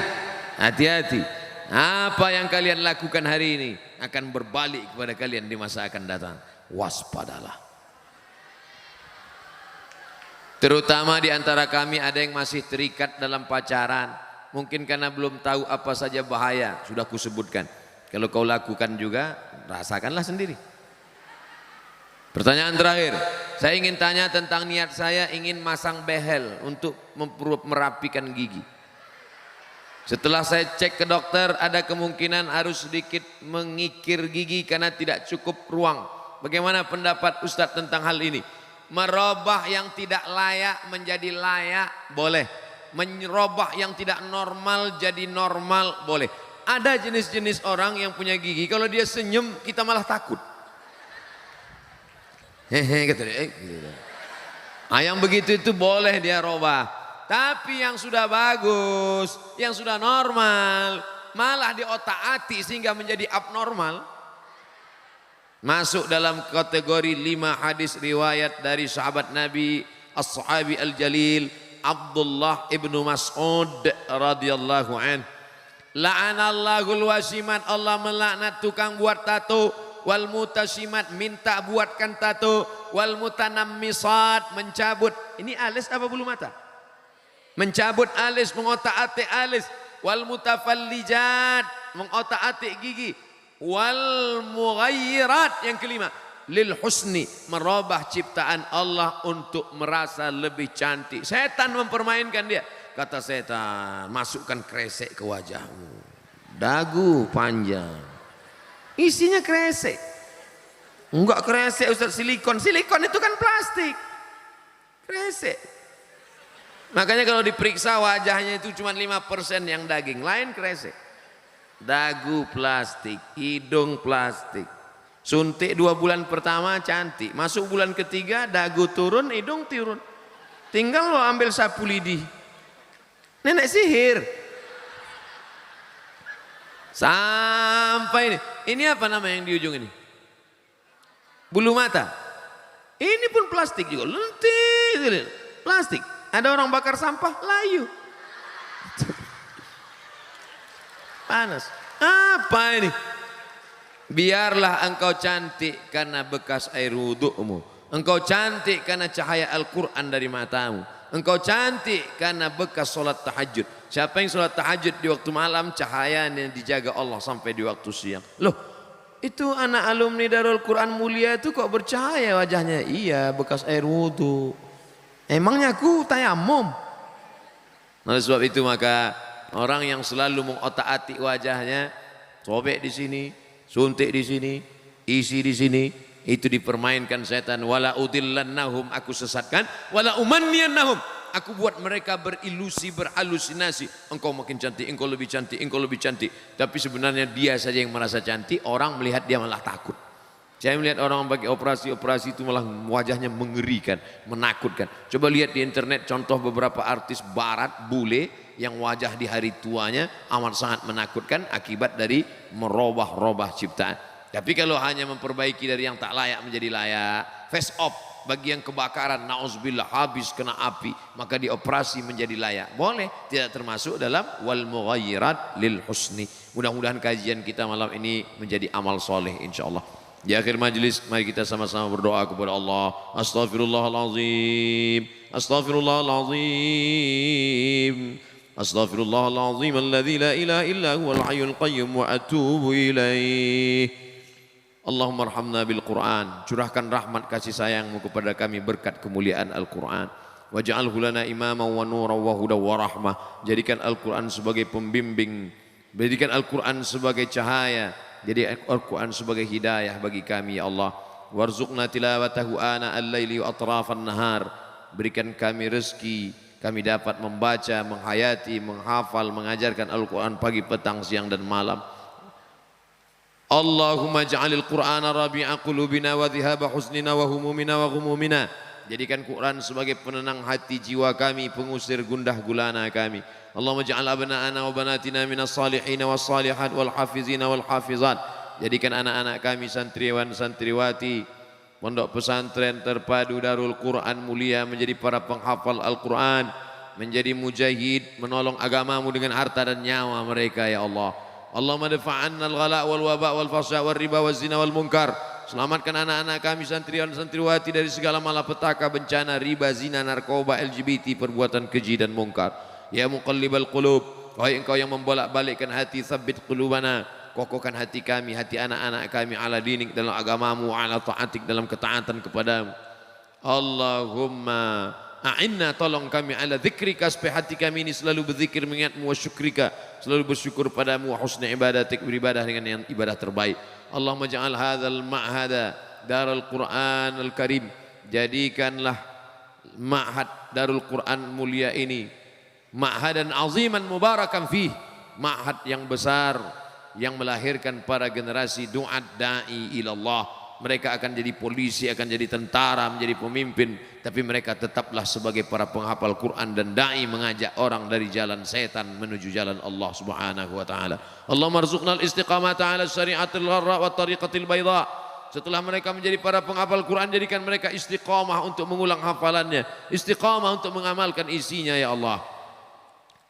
hati-hati. Apa yang kalian lakukan hari ini akan berbalik kepada kalian di masa akan datang. Waspadalah. Terutama di antara kami ada yang masih terikat dalam pacaran. Mungkin karena belum tahu apa saja bahaya. Sudah kusebutkan. Kalau kau lakukan juga, rasakanlah sendiri. Pertanyaan terakhir. Saya ingin tanya tentang niat saya ingin masang behel untuk merapikan gigi. Setelah saya cek ke dokter, ada kemungkinan harus sedikit mengikir gigi karena tidak cukup ruang. Bagaimana pendapat Ustadz tentang hal ini? Merubah yang tidak layak menjadi layak, boleh. Merubah yang tidak normal jadi normal, boleh. Ada jenis-jenis orang yang punya gigi, kalau dia senyum kita malah takut. Hehe, gitu. Yang begitu itu boleh dia robah. Tapi yang sudah bagus, yang sudah normal, malah diotak-atik sehingga menjadi abnormal. Masuk dalam kategori 5 hadis riwayat dari sahabat Nabi, as-sahabi al-jalil, Abdullah ibnu Mas'ud radhiyallahu an. La'anallahul wasimat, Allah melaknat tukang buat tato, wal mutasimat, minta buatkan tato, wal mutanammisat, mencabut. Ini alis apa bulu mata? Mencabut alis, mengotak-atik alis, wal mutafallijat, mengotak-atik gigi, wal mughayyirat, yang kelima, lil husni, merubah ciptaan Allah untuk merasa lebih cantik. Setan mempermainkan dia. Kata setan, masukkan kresek ke wajahmu, dagu panjang, isinya kresek. Enggak kresek Ustaz, silikon. Silikon itu kan plastik. Kresek. Makanya kalau diperiksa wajahnya itu cuma 5% yang daging, lain kresek. Dagu plastik, hidung plastik. Suntik 2 bulan pertama cantik, masuk bulan ketiga dagu turun, hidung turun. Tinggal lo ambil sapu lidi. Nenek sihir. Sampai ini. Ini apa nama yang di ujung ini? Bulu mata. Ini pun plastik juga, lentik, plastik. Ada orang bakar sampah, layu. Panas. Apa ini? Biarlah engkau cantik karena bekas air wudhumu. Engkau cantik karena cahaya Al-Quran dari matamu. Engkau cantik karena bekas solat tahajud. Siapa yang solat tahajud di waktu malam, cahayanya dijaga Allah sampai di waktu siang. Loh, itu anak alumni Darul Quran Mulia itu kok bercahaya wajahnya? Iya, bekas air wudhu. Emangnya aku tayamum? Oleh sebab itu maka orang yang selalu mengotak-atik wajahnya, sobek di sini, suntik di sini, isi di sini, itu dipermainkan setan. Wala udillannahum, aku sesatkan, wala umanniyannahum, aku buat mereka berilusi, berhalusinasi. Engkau makin cantik, engkau lebih cantik, engkau lebih cantik. Tapi sebenarnya dia saja yang merasa cantik, orang melihat dia malah takut. Saya melihat orang pakai operasi itu malah wajahnya mengerikan, menakutkan. Coba lihat di internet contoh beberapa artis barat, bule, yang wajah di hari tuanya amat sangat menakutkan akibat dari merubah-rubah ciptaan. Tapi kalau hanya memperbaiki dari yang tak layak menjadi layak, face off bagi yang kebakaran, nauzubillah, habis kena api, maka dioperasi menjadi layak. Boleh, tidak termasuk dalam wal mughayyirat lil husni. Mudah-mudahan kajian kita malam ini menjadi amal soleh insyaallah. Di akhir majlis mari kita sama-sama berdoa kepada Allah. Astaghfirullahalazim, astaghfirullahalazim, astaghfirullahalazim alladzi la ilaha illa huwal hayyul qayyum wa atubu ilaih. Allahumma arhamna bil Qur'an, curahkan rahmat kasih sayangmu kepada kami berkat kemuliaan Al-Qur'an. Waj'alhu lana imaman wa nuran wa hudan wa rahmah. Jadikan Al-Qur'an sebagai pembimbing, jadikan Al-Qur'an sebagai cahaya, jadi Al-Quran sebagai hidayah bagi kami ya Allah. Warzuqna tilawatahu ana al-laili wa atrafan nahar. Berikan kami rezeki, kami dapat membaca, menghayati, menghafal, mengajarkan Al-Quran pagi, petang, siang dan malam. Allahumma ja'alil Qur'ana rabi'a qulubina wa dhihaba husnina wa humumina wa ghumumina Jadikan Quran sebagai penenang hati jiwa kami, pengusir gundah gulana kami. Allahumma ja'al abna'ana wa banatina minas salihin was salihat wal hafizina wal hafizat. Jadikan anak-anak kami santriwan santriwati pondok pesantren terpadu Darul Quran mulia menjadi para penghafal Al-Quran, menjadi mujahid menolong agamamu dengan harta dan nyawa mereka ya Allah. Allahumma dafa'anna al-ghala wal waba wal fasya wal riba wal zina wal munkar. Selamatkan anak-anak kami santriwan santriwati dari segala malapetaka, bencana, riba, zina, narkoba, LGBT, perbuatan keji dan mungkar. Ya muqallibal qulub, wahai engkau yang membolak-balikkan hati, tsabbit qulubana, kokohkan hati kami, hati anak-anak kami ala dinik, dalam agamamu, ala ta'atik, dalam ketaatan kepadamu. Allahumma a'inna, tolong kami ala dzikrika, supaya hati kami ini selalu berzikir mengingatmu, wa syukrika, selalu bersyukur padamu, wa husni ibadatik, beribadah dengan yang ibadah terbaik. Allahumma ja'al hadzal ma'hada Darul Quran Al-Karim, jadikanlah ma'had Darul Quran mulia ini ma'hadan aziman mubarakan fih, ma'had yang besar yang melahirkan para generasi du'at da'i ilallah. Mereka akan jadi polisi, akan jadi tentara, menjadi pemimpin, tapi mereka tetaplah sebagai para penghafal Quran dan da'i, mengajak orang dari jalan setan menuju jalan Allah Subhanahu wa taala. Allahumma rzuqnal istiqamata 'ala syari'atil gharra wa tariqatil bayda. Setelah mereka menjadi para penghafal Quran, jadikan mereka istiqamah untuk mengulang hafalannya, istiqamah untuk mengamalkan isinya ya Allah.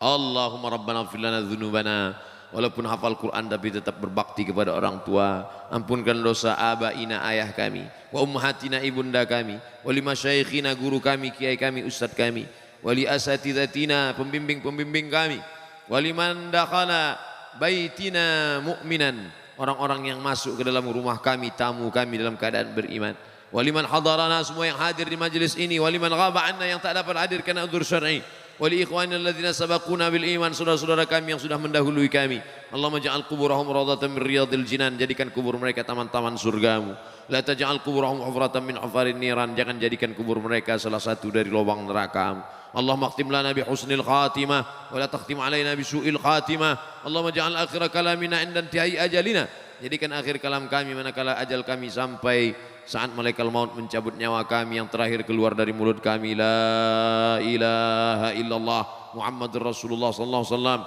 Allahumma rabbana ighfir lana dzunubana, walaupun hafal Quran tapi tetap berbakti kepada orang tua. Ampunkan dosa abaina, ayah kami, wa ummahatina, ibunda kami, wa li masyaikhina, guru kami, kiai kami, ustaz kami, wa li asatidatina, pembimbing-pembimbing kami, wa liman dakhala baitina mu'minan, orang-orang yang masuk ke dalam rumah kami, tamu kami dalam keadaan beriman, wa liman hadarana, semua yang hadir di majelis ini, wa liman ghaba anna, yang tak dapat hadir karena udzur syar'i, wali ikhwanina alladzina sabaquna bil iman, saudara-saudara kami yang sudah mendahului kami. Allahumma ja'al quburahum rawdatan min riyadil jinan, jadikan kubur mereka taman-taman surgamu. La taj'al quburahum hufratan min hufarin niran, jangan jadikan kubur mereka salah satu dari lubang neraka. Allahumma khtim lana bi husnil khatimah wa la takhtim alaina bi su'il khatimah. Allahumma ja'al akhir kalamina inda intihai ajalina, jadikan akhir kalam kami manakala ajal kami sampai, saat malaikat maut mencabut nyawa kami, yang terakhir keluar dari mulut kami la ilaha illallah Muhammadur Rasulullah sallallahu alaihi wasallam.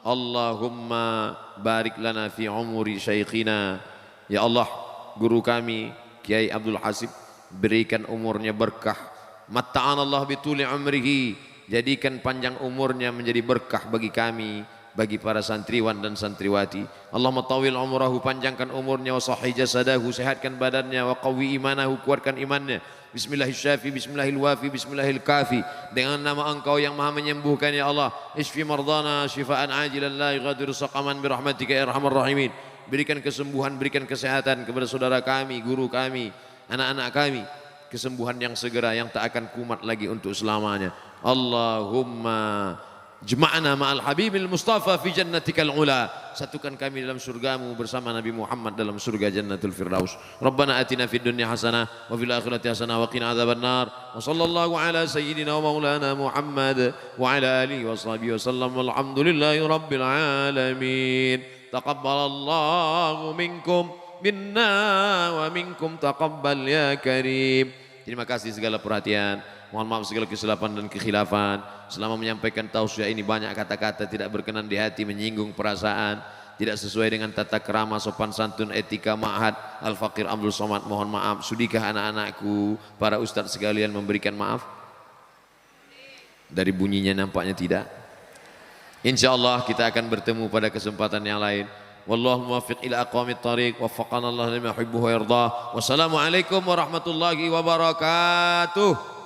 Allahumma barik lana fi umuri syaikhina, ya Allah, guru kami Kiai Abdul Hasib, berikan umurnya berkah. Matta'ana Allah bituli umrihi, jadikan panjang umurnya menjadi berkah bagi kami, bagi para santriwan dan santriwati. Allahumma tawil umrahu, panjangkan umurnya, wa sahih jasadahu, sehatkan badannya, wa qawi imanahu, kuatkan imannya. Bismillahirrahmanirrahim, bismillahirwafi, bismillahirkafi, dengan nama engkau yang maha menyembuhkan ya Allah. Isfi mardana syifaan ajilan la yughadiru saqaman birahmatika ya arhamar rahimin. Berikan kesembuhan, berikan kesehatan kepada saudara kami, guru kami, anak-anak kami, kesembuhan yang segera, yang tak akan kumat lagi untuk selamanya. Allahumma Jma'na ma'al habibil mustafa fi jannatikal ula, satukan kami dalam surgamu bersama Nabi Muhammad dalam surga jannatul firdaus. Rabbana atina fid dunya hasanah wa fil akhirati hasanah wa qina adzabannar. Wa sallallahu ala sayyidina wa maulana Muhammad wa ala alihi wa sahbihi wasallam. Walhamdulillahi rabbil alamin. Taqabbalallahu minkum minna wa minkum taqabbal ya karim. Terima kasih segala perhatian. Mohon maaf segala kesilapan dan kekhilafan. Selama menyampaikan tausiah ini banyak kata-kata tidak berkenan di hati, menyinggung perasaan, tidak sesuai dengan tata kerama, sopan santun, etika ma'had Al-Faqir Abdul Somad. Mohon maaf. Sudikah anak-anakku, para ustadz sekalian memberikan maaf? Dari bunyinya nampaknya tidak. InsyaAllah kita akan bertemu pada kesempatan yang lain. Wallahu muwaffiq ila aqwamit thariq, waffaqana Allah lima yuhibbu wa yardah. Wassalamualaikum warahmatullahi wabarakatuh.